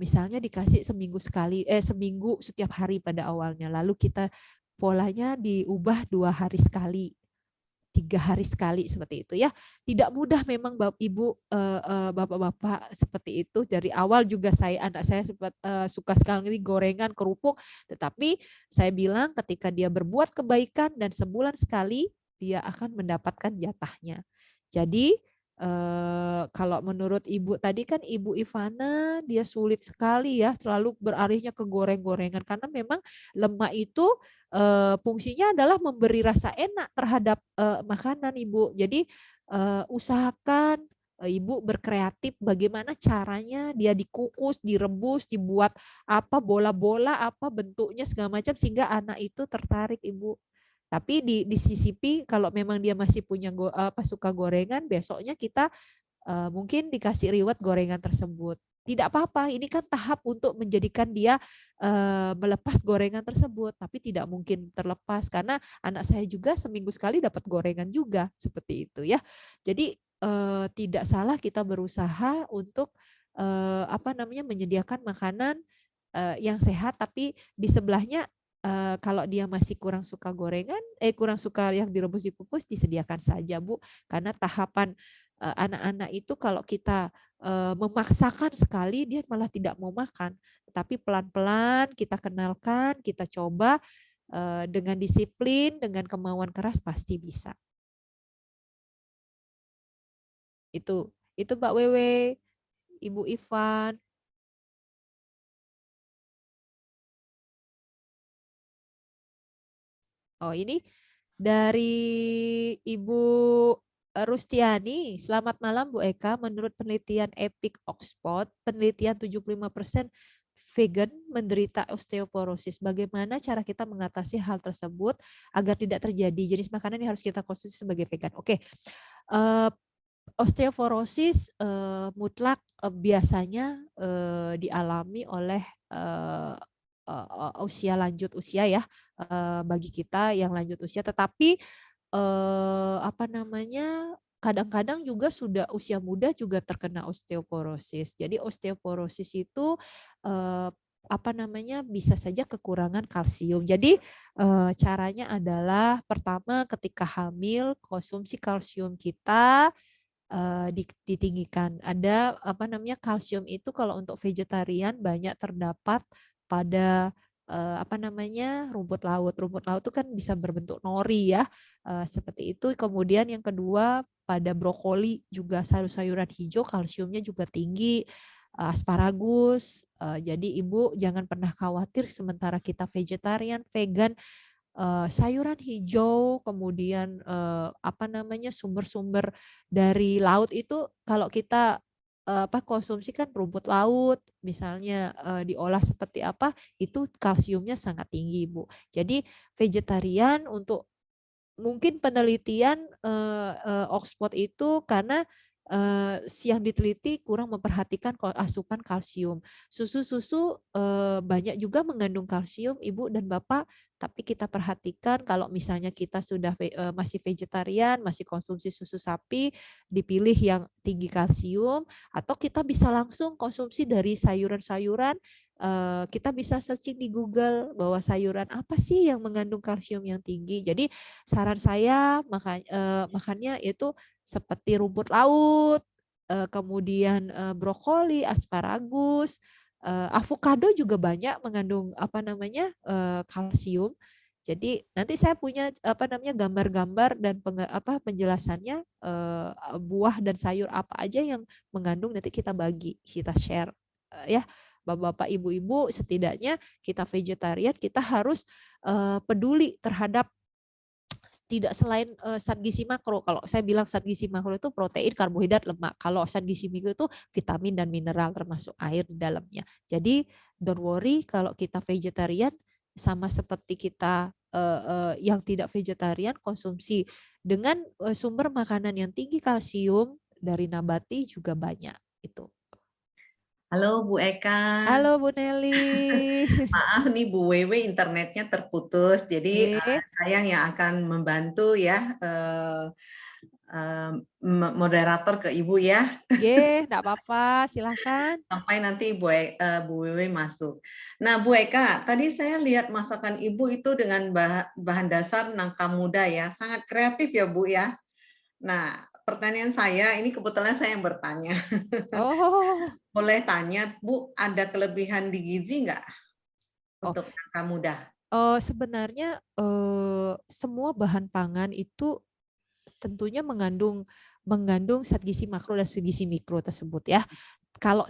misalnya dikasih seminggu sekali, seminggu setiap hari pada awalnya, lalu kita polanya diubah 2 hari sekali, 3 hari sekali, seperti itu ya. Tidak mudah memang Ibu, Bapak-bapak seperti itu. Dari awal juga anak saya sempat suka sekali gorengan, kerupuk, tetapi saya bilang ketika dia berbuat kebaikan dan sebulan sekali, dia akan mendapatkan jatahnya. Jadi kalau menurut Ibu tadi kan Ibu Ivana, dia sulit sekali ya selalu beralihnya ke goreng-gorengan, karena memang lemak itu fungsinya adalah memberi rasa enak terhadap makanan Ibu. Jadi usahakan Ibu berkreatif bagaimana caranya dia dikukus, direbus, dibuat apa bola-bola, apa bentuknya segala macam, sehingga anak itu tertarik Ibu. Tapi disisipi kalau memang dia masih punya suka gorengan, besoknya kita mungkin dikasih reward gorengan tersebut. Tidak apa-apa, ini kan tahap untuk menjadikan dia melepas gorengan tersebut, tapi tidak mungkin terlepas karena anak saya juga seminggu sekali dapat gorengan juga, seperti itu ya. Jadi tidak salah kita berusaha untuk menyediakan makanan yang sehat, tapi di sebelahnya kalau dia masih kurang suka gorengan, kurang suka yang direbus dikukus, disediakan saja Bu, karena tahapan anak-anak itu kalau kita memaksakan sekali, dia malah tidak mau makan. Tapi pelan-pelan kita kenalkan, kita coba dengan disiplin, dengan kemauan keras pasti bisa. Itu Mbak Wewe, Ibu Ivan. Oh, ini dari Ibu Rustiani. Selamat malam Bu Eka. Menurut penelitian Epic Oxford, penelitian 75% vegan menderita osteoporosis. Bagaimana cara kita mengatasi hal tersebut agar tidak terjadi? Jenis makanan yang harus kita konsumsi sebagai vegan. Oke. Osteoporosis mutlak biasanya dialami oleh usia lanjut usia ya, bagi kita yang lanjut usia, tetapi kadang-kadang juga sudah usia muda juga terkena osteoporosis. Jadi osteoporosis itu bisa saja kekurangan kalsium. Jadi caranya adalah pertama ketika hamil, konsumsi kalsium kita ditinggikan. Ada kalsium itu kalau untuk vegetarian banyak terdapat pada rumput laut. Rumput laut itu kan bisa berbentuk nori ya, seperti itu. Kemudian yang kedua pada brokoli juga, sayur-sayuran hijau kalsiumnya juga tinggi, asparagus. Jadi Ibu jangan pernah khawatir sementara kita vegetarian, vegan, sayuran hijau, kemudian sumber-sumber dari laut itu kalau kita konsumsi kan rumput laut, misalnya diolah seperti apa, itu kalsiumnya sangat tinggi, Bu. Jadi vegetarian untuk mungkin penelitian Oxford itu karena yang diteliti kurang memperhatikan asupan kalsium. Susu-susu banyak juga mengandung kalsium, Ibu dan Bapak, tapi kita perhatikan kalau misalnya kita sudah masih vegetarian, masih konsumsi susu sapi, dipilih yang tinggi kalsium, atau kita bisa langsung konsumsi dari sayuran-sayuran. Kita bisa searching di Google bahwa sayuran apa sih yang mengandung kalsium yang tinggi. Jadi saran saya makannya itu seperti rumput laut, kemudian brokoli, asparagus, avokado juga banyak mengandung kalsium. Jadi nanti saya punya gambar-gambar dan penjelasannya, buah dan sayur apa aja yang mengandung, nanti kita bagi, kita share ya. Bapak-bapak, ibu-ibu, setidaknya kita vegetarian, kita harus peduli terhadap tidak selain zat gizi makro. Kalau saya bilang zat gizi makro itu protein, karbohidrat, lemak. Kalau zat gizi mikro itu vitamin dan mineral termasuk air di dalamnya. Jadi don't worry kalau kita vegetarian, sama seperti kita yang tidak vegetarian, konsumsi dengan sumber makanan yang tinggi kalsium dari nabati juga banyak itu. Halo Bu Eka. Halo Bu Nelly. Maaf nih Bu Wewe internetnya terputus, jadi saya yang akan membantu ya moderator ke Ibu ya. Enggak apa-apa, silahkan. Sampai nanti Bu Wewe masuk. Nah Bu Eka, tadi saya lihat masakan Ibu itu dengan bahan dasar nangka muda ya, sangat kreatif ya Bu ya. Nah pertanyaan saya, ini kebetulan saya yang bertanya. Oh. Boleh tanya Bu, ada kelebihan di gizi nggak untuk nangka muda? Sebenarnya semua bahan pangan itu tentunya mengandung zat gizi makro dan zat gizi mikro tersebut ya. Kalau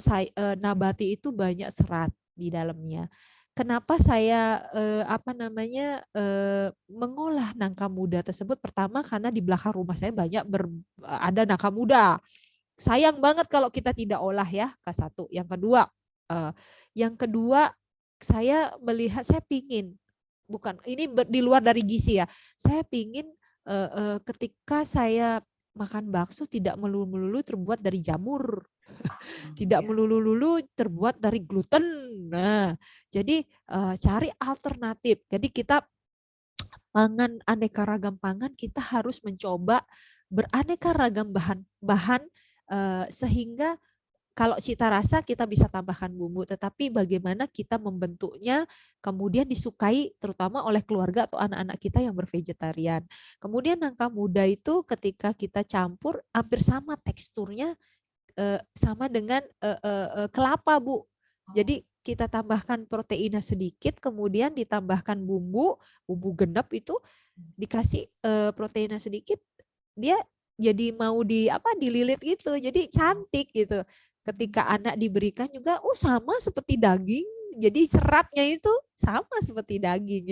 nabati itu banyak serat di dalamnya. Kenapa saya mengolah nangka muda tersebut? Pertama karena di belakang rumah saya banyak ada nangka muda. Sayang banget kalau kita tidak olah ya, K1. Yang kedua saya melihat, saya pingin, bukan ini di luar dari gizi ya, saya pingin ketika saya makan bakso tidak melulu-melulu terbuat dari jamur, tidak melulu-lulu terbuat dari gluten. Nah, jadi cari alternatif. Jadi kita aneka ragam pangan, kita harus mencoba beraneka ragam bahan sehingga kalau cita rasa kita bisa tambahkan bumbu, tetapi bagaimana kita membentuknya kemudian disukai terutama oleh keluarga atau anak-anak kita yang bervegetarian. Kemudian nangka muda itu ketika kita campur hampir sama teksturnya, sama dengan kelapa Bu. Jadi kita tambahkan proteinnya sedikit, kemudian ditambahkan bumbu genep itu, dikasih proteinnya sedikit, dia jadi mau dililit gitu, jadi cantik gitu. Ketika anak diberikan juga, sama seperti daging, jadi seratnya itu sama seperti daging.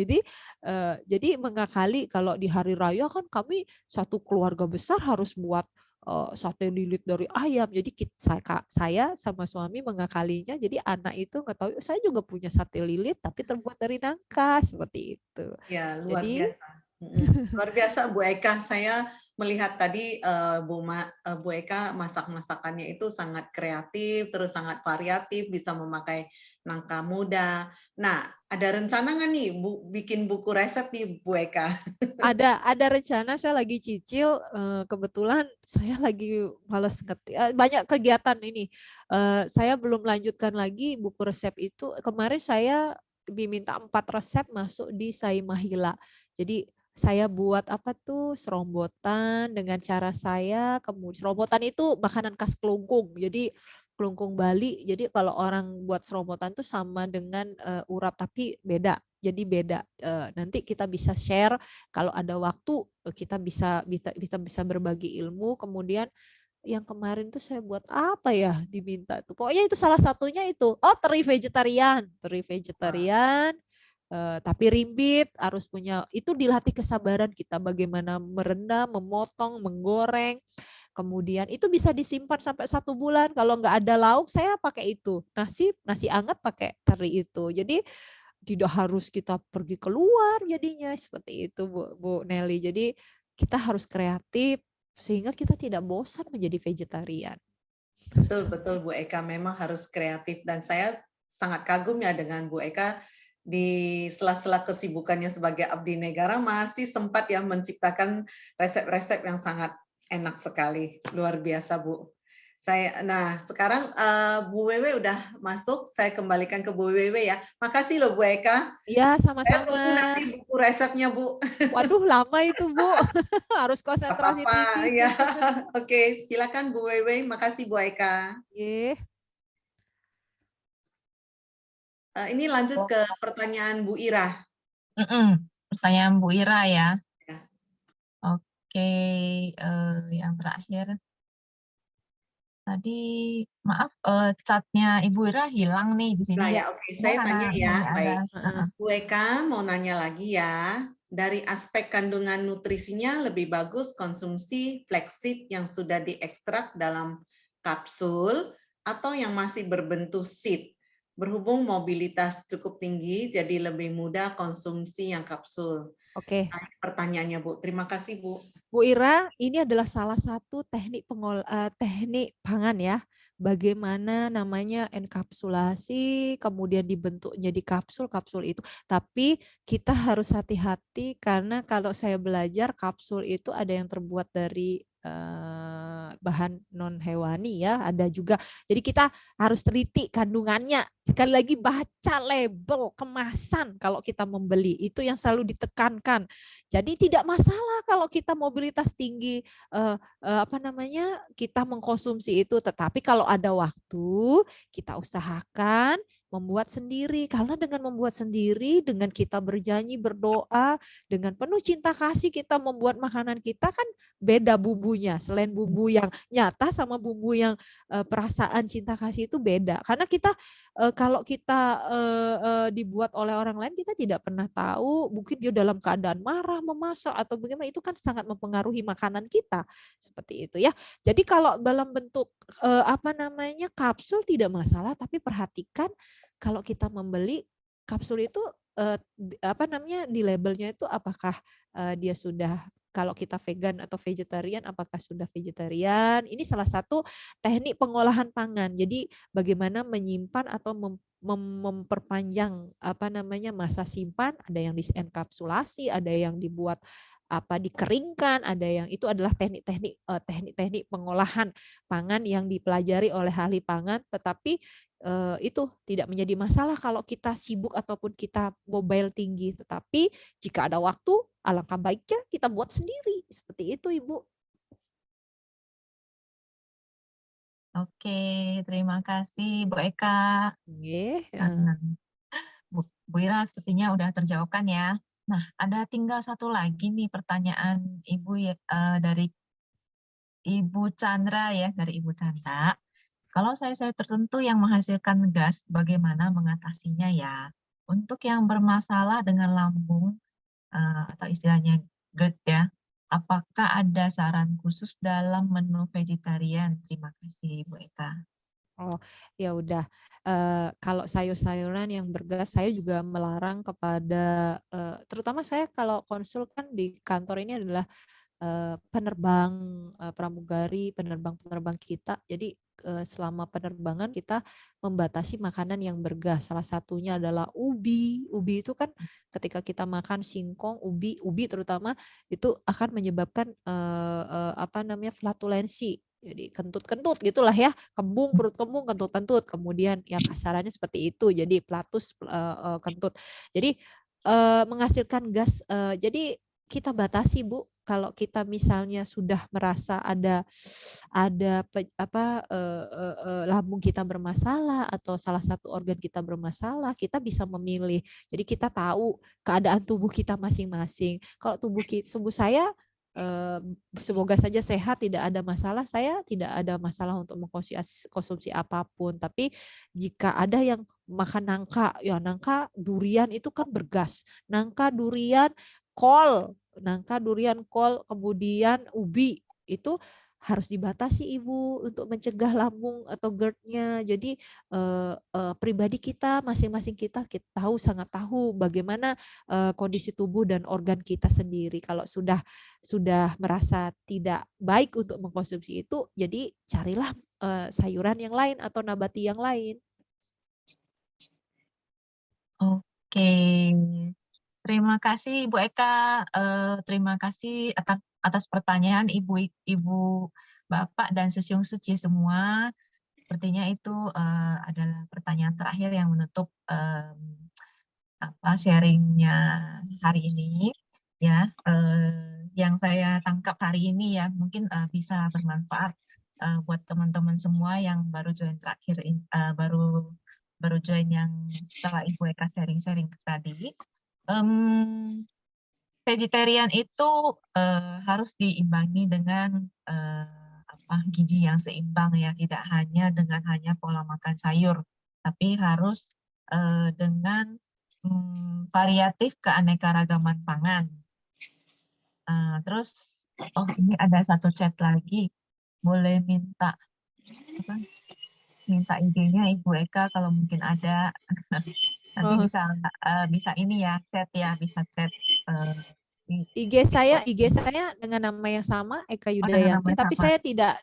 Jadi mengakali kalau di hari raya kan kami satu keluarga besar harus buat sate lilit dari ayam. Jadi saya sama suami mengakalinya, jadi anak itu nggak tahu, saya juga punya sate lilit tapi terbuat dari nangka, seperti itu. Ya, luar biasa. Luar biasa Bu Eka, saya melihat tadi Bu Eka masakannya itu sangat kreatif, terus sangat variatif, bisa memakai nangka muda. Nah, ada rencana nggak nih Bu bikin buku resep nih Bu Eka? Ada rencana, saya lagi cicil, kebetulan saya lagi males banyak kegiatan ini. Saya belum lanjutkan lagi buku resep itu. Kemarin saya diminta 4 resep masuk di Saimahila. Jadi saya buat serombotan dengan cara saya, kemudian serombotan itu makanan khas Kelungkung. Jadi Kelungkung Bali. Jadi kalau orang buat serombotan itu sama dengan urap tapi beda. Jadi beda. Nanti kita bisa share kalau ada waktu, kita bisa berbagi ilmu. Kemudian yang kemarin tuh saya buat apa ya diminta tuh. Pokoknya itu salah satunya itu. Teri vegetarian. Tapi rimbit, harus punya, itu dilatih kesabaran kita bagaimana merendam, memotong, menggoreng. Kemudian itu bisa disimpan sampai 1 bulan. Kalau nggak ada lauk, saya pakai itu. Nasi anget pakai teri itu. Jadi tidak harus kita pergi keluar jadinya, seperti itu Bu Nelly. Jadi kita harus kreatif, sehingga kita tidak bosan menjadi vegetarian. Betul, betul Bu Eka, memang harus kreatif dan saya sangat kagum ya dengan Bu Eka di sela-sela kesibukannya sebagai abdi negara masih sempat ya menciptakan resep-resep yang sangat enak sekali. Luar biasa Bu. Nah sekarang Bu Wewe udah masuk, saya kembalikan ke Bu Wewe ya. Makasih loh Bu Eka. Ya, Saya tunggu sama-sama. nanti buku resepnya Bu. Waduh, lama itu Bu. Harus Gak konsentrasi apa-apa tinggi. ya. Oke, silakan Bu Wewe. Makasih Bu Eka. Ye. Ini lanjut ke pertanyaan Bu Ira. Pertanyaan Bu Ira ya. Ya. Oke, yang terakhir tadi maaf chatnya Ibu Ira hilang nih di sini Nah ya. ya, oke. Saya tanya ya, Hanya ada. baik. Bu Eka mau nanya lagi ya. Dari aspek kandungan nutrisinya lebih bagus konsumsi flaxseed yang sudah diekstrak dalam kapsul atau yang masih berbentuk seed. Berhubung mobilitas cukup tinggi, jadi lebih mudah konsumsi yang kapsul. Oke. Nah, pertanyaannya Bu. Terima kasih Bu. Bu Ira, ini adalah salah satu teknik teknik pangan ya. Bagaimana namanya enkapsulasi, kemudian dibentuk jadi kapsul-kapsul itu. Tapi kita harus hati-hati karena kalau saya belajar kapsul itu ada yang terbuat dari bahan non hewani ya, ada juga. Jadi kita harus teliti kandungannya. Sekali lagi baca label kemasan kalau kita membeli, itu yang selalu ditekankan. Jadi tidak masalah kalau kita mobilitas tinggi, kita mengkonsumsi itu, tetapi kalau ada waktu kita usahakan membuat sendiri, karena dengan membuat sendiri, dengan kita berjanji, berdoa, dengan penuh cinta kasih kita membuat makanan kita kan beda bumbunya. Selain bumbu yang nyata sama bumbu yang perasaan cinta kasih itu beda. Karena kita kalau kita dibuat oleh orang lain kita tidak pernah tahu, mungkin dia dalam keadaan marah, memasak atau bagaimana, itu kan sangat mempengaruhi makanan kita. Seperti itu ya. Jadi kalau dalam bentuk kapsul tidak masalah, tapi perhatikan kalau kita membeli kapsul itu di labelnya itu apakah dia sudah, kalau kita vegan atau vegetarian apakah sudah vegetarian. Ini salah satu teknik pengolahan pangan. Jadi bagaimana menyimpan atau memperpanjang masa simpan, ada yang dienkapsulasi, ada yang dibuat dikeringkan, ada yang itu adalah teknik-teknik pengolahan pangan yang dipelajari oleh ahli pangan, tetapi itu tidak menjadi masalah kalau kita sibuk ataupun kita mobile tinggi, tetapi jika ada waktu alangkah baiknya kita buat sendiri, seperti itu Ibu. Oke, terima kasih Bu Eka. Bu Ira sepertinya udah terjawabkan ya. Nah, ada tinggal satu lagi nih pertanyaan Ibu dari Ibu Chandra ya, dari Ibu Chandra. Kalau sayur-sayur tertentu yang menghasilkan gas, bagaimana mengatasinya ya? Untuk yang bermasalah dengan lambung atau istilahnya GERD ya, apakah ada saran khusus dalam menu vegetarian? Terima kasih Bu Eka. Oh, ya udah. Kalau sayur-sayuran yang bergas, saya juga melarang kepada, terutama saya kalau konsul kan di kantor ini adalah penerbang pramugari, penerbang-penerbang kita. Jadi selama penerbangan kita membatasi makanan yang bergas. Salah satunya adalah ubi. Ubi itu kan ketika kita makan singkong, ubi terutama itu akan menyebabkan flatulensi. Jadi kentut-kentut gitulah ya, perut kembung, kentut-kentut. Kemudian ya kasarannya seperti itu. Jadi platus kentut. Jadi menghasilkan gas. Jadi kita batasi Bu, kalau kita misalnya sudah merasa ada lambung kita bermasalah atau salah satu organ kita bermasalah, kita bisa memilih. Jadi kita tahu keadaan tubuh kita masing-masing. Kalau tubuh saya semoga saja sehat, tidak ada masalah, saya tidak ada masalah untuk mengkonsumsi apapun. Tapi jika ada yang makan nangka, ya nangka, durian itu kan bergas. Nangka, durian, kol, kemudian ubi itu harus dibatasi Ibu untuk mencegah lambung atau GERD-nya. Jadi pribadi kita masing-masing kita sangat tahu bagaimana kondisi tubuh dan organ kita sendiri. Kalau sudah merasa tidak baik untuk mengkonsumsi itu, jadi carilah sayuran yang lain atau nabati yang lain. Oke, terima kasih Bu Eka. Terima kasih atas pertanyaan Ibu, Bapak, dan Sesiung Seci semua. Sepertinya itu adalah pertanyaan terakhir yang menutup sharingnya hari ini. Ya, yang saya tangkap hari ini ya mungkin bisa bermanfaat buat teman-teman semua yang baru join terakhir, baru join yang setelah Ibu Eka sharing-sharing tadi. Vegetarian itu harus diimbangi dengan gizi yang seimbang ya, tidak hanya dengan pola makan sayur, tapi harus dengan variatif keanekaragaman pangan. Terus, ini ada satu chat lagi, boleh minta IG-nya Ibu Eka kalau mungkin ada. Nanti bisa ini ya, chat ya, bisa chat. IG saya dengan nama yang sama, Eka Yudayanti, tapi saya tidak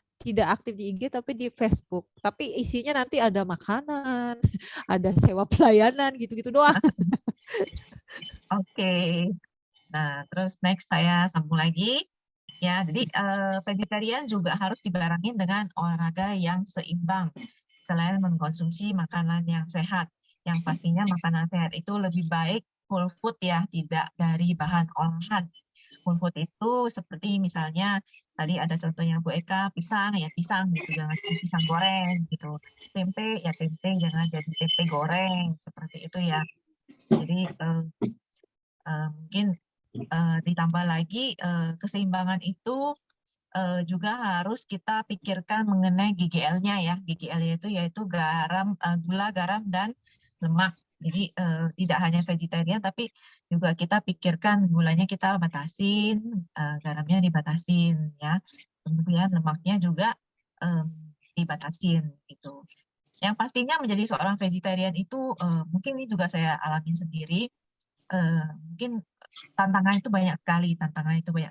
aktif di IG tapi di Facebook. Tapi isinya nanti ada makanan, ada sewa pelayanan gitu-gitu doang. Oke. Nah, terus next saya sambung lagi. Ya, jadi vegetarian juga harus dibarengin dengan olahraga yang seimbang. Selain mengkonsumsi makanan yang sehat, yang pastinya makanan sehat itu lebih baik whole food ya, tidak dari bahan olahan. Whole food itu seperti misalnya tadi ada contohnya Bu Eka, pisang ya pisang gitu, jangan pisang goreng gitu. Tempe ya tempe, jangan jadi tempe goreng, seperti itu ya. Jadi mungkin ditambah lagi keseimbangan itu juga harus kita pikirkan mengenai GGL-nya ya. GGL-nya itu yaitu gula, garam, dan lemak. Jadi tidak hanya vegetarian, tapi juga kita pikirkan gulanya kita batasin, garamnya dibatasin ya. Kemudian lemaknya juga dibatasin gitu. Yang pastinya menjadi seorang vegetarian itu mungkin ini juga saya alami sendiri. Mungkin tantangan itu banyak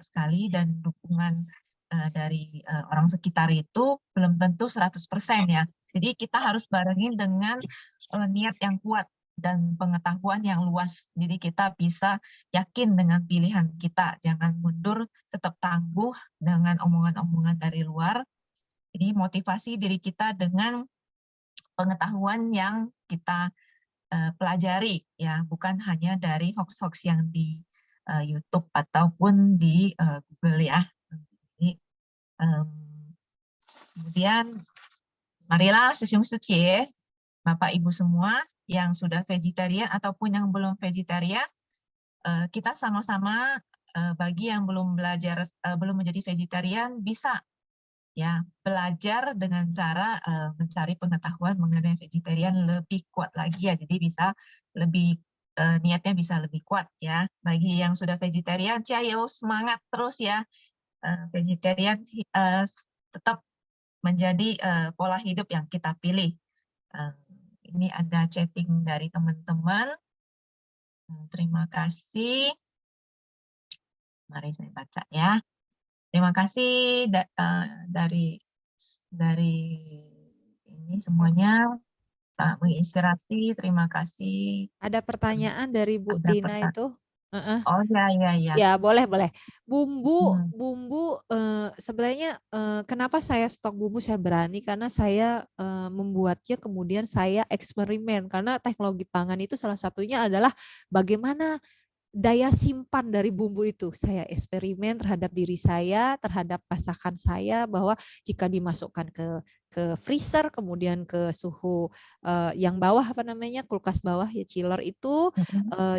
sekali dan dukungan dari orang sekitar itu belum tentu 100% ya. Jadi kita harus barengin dengan niat yang kuat dan pengetahuan yang luas. Jadi kita bisa yakin dengan pilihan kita, jangan mundur, tetap tangguh dengan omongan-omongan dari luar. Jadi motivasi diri kita dengan pengetahuan yang kita pelajari ya, bukan hanya dari hoax-hoax yang di YouTube ataupun di Google ya. Jadi, kemudian marilah Sesiung Seci, Bapak Ibu semua yang sudah vegetarian ataupun yang belum vegetarian, kita sama-sama bagi yang belum menjadi vegetarian bisa ya belajar dengan cara mencari pengetahuan mengenai vegetarian lebih kuat lagi ya, jadi bisa lebih niatnya bisa lebih kuat ya. Bagi yang sudah vegetarian, cayo semangat terus ya. Vegetarian tetap menjadi pola hidup yang kita pilih. Ini ada chatting dari teman-teman. Terima kasih. Mari saya baca ya. Terima kasih dari ini semuanya menginspirasi. Terima kasih. Ada pertanyaan dari Bu Tina itu. Oh ya. Ya boleh. Bumbu sebenarnya kenapa saya stok bumbu saya berani karena saya membuatnya kemudian saya eksperimen karena teknologi pangan itu salah satunya adalah bagaimana daya simpan dari bumbu itu. Saya eksperimen terhadap diri saya, terhadap masakan saya bahwa jika dimasukkan ke freezer kemudian ke suhu yang bawah kulkas bawah ya chiller itu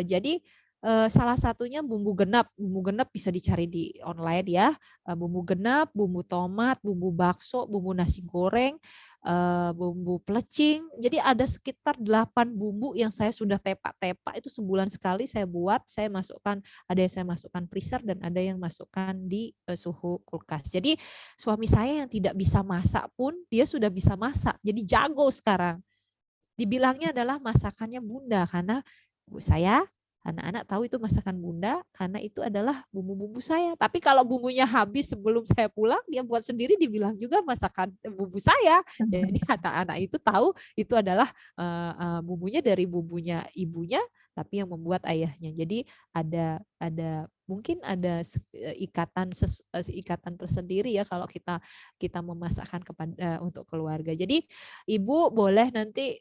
jadi salah satunya bumbu genep. Bumbu genep bisa dicari di online ya. Bumbu genep, bumbu tomat, bumbu bakso, bumbu nasi goreng, bumbu pelecing. Jadi ada sekitar 8 bumbu yang saya sudah tepak-tepak, itu sebulan sekali saya buat, saya masukkan, ada yang saya masukkan freezer dan ada yang masukkan di suhu kulkas. Jadi suami saya yang tidak bisa masak pun dia sudah bisa masak. Jadi jago sekarang. Dibilangnya adalah masakannya bunda karena ibu saya, anak-anak tahu itu masakan bunda karena itu adalah bumbu-bumbu saya. Tapi kalau bumbunya habis sebelum saya pulang, dia buat sendiri dibilang juga masakan bumbu saya. Jadi anak-anak itu tahu itu adalah bumbunya dari bumbunya ibunya, tapi yang membuat ayahnya. Jadi ada mungkin ada ikatan tersendiri ya kalau kita memasakkan kepada untuk keluarga. Jadi Ibu boleh nanti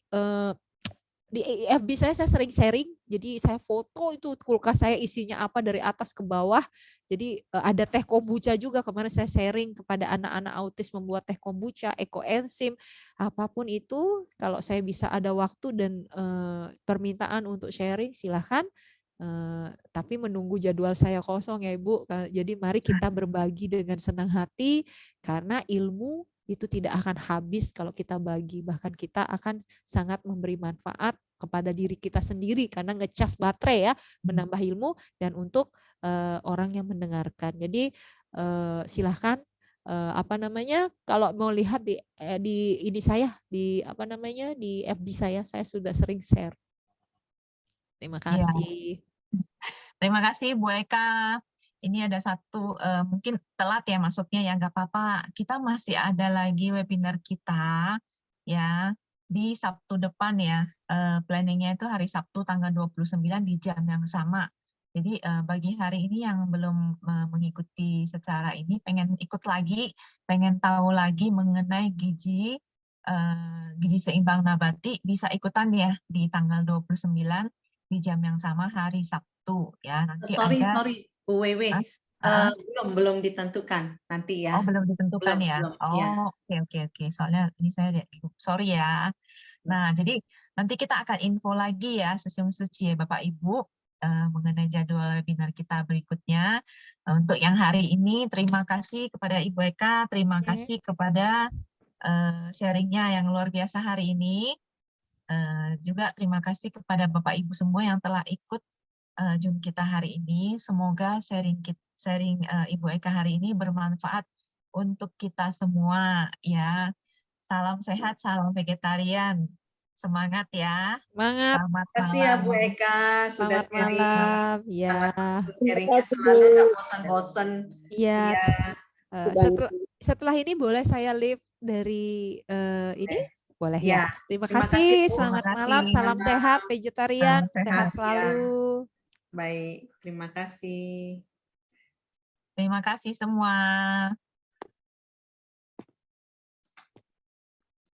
di FB saya sering sharing, jadi saya foto itu kulkas saya isinya apa dari atas ke bawah. Jadi ada teh kombucha juga, kemarin saya sharing kepada anak-anak autis membuat teh kombucha, ekoenzim, apapun itu. Kalau saya bisa ada waktu dan permintaan untuk sharing, silahkan. Tapi menunggu jadwal saya kosong ya Ibu. Jadi mari kita berbagi dengan senang hati karena ilmu itu tidak akan habis kalau kita bagi. Bahkan kita akan sangat memberi manfaat kepada diri kita sendiri karena ngecas baterai ya, menambah ilmu dan untuk orang yang mendengarkan. Jadi silahkan kalau mau lihat di ini saya di di FB saya sudah sering share. Terima Iya. kasih. Terima kasih Bu Eka. Ini ada satu, mungkin telat ya masuknya ya, nggak apa-apa. Kita masih ada lagi webinar kita ya di Sabtu depan ya. Planningnya itu hari Sabtu tanggal 29 di jam yang sama. Jadi bagi hari ini yang belum mengikuti secara ini, pengen ikut lagi, pengen tahu lagi mengenai gizi seimbang nabati, bisa ikutan ya di tanggal 29 di jam yang sama hari Sabtu ya. Nanti Sorry, ada Bu Wewe. Belum ditentukan nanti ya. Oh, belum ditentukan ya. Belum, ya. Oh, oke. Soalnya ini saya lihat, sorry ya. Nah, jadi nanti kita akan info lagi ya, sesiung suci ya Bapak Ibu, mengenai jadwal webinar kita berikutnya. Untuk yang hari ini, terima kasih kepada Ibu Eka, terima kasih kepada sharingnya yang luar biasa hari ini. Juga terima kasih kepada Bapak Ibu semua yang telah ikut Zoom kita hari ini. Semoga sharing Ibu Eka hari ini bermanfaat untuk kita semua ya. Salam sehat, salam vegetarian. Semangat ya. Semangat. Selamat Terima kasih ya Bu malam. Eka sudah Selamat malam. Ya. sharingnya selalu nggak bosan-bosan. Iya. Ya. Setelah ini boleh saya live dari ini? Boleh Ya. ya. Terima Terima kasih. kasih, Bu. Selamat Terima kasih. malam. Salam sehat vegetarian. Salam Sehat sehat. selalu. Baik, terima kasih. Terima kasih semua.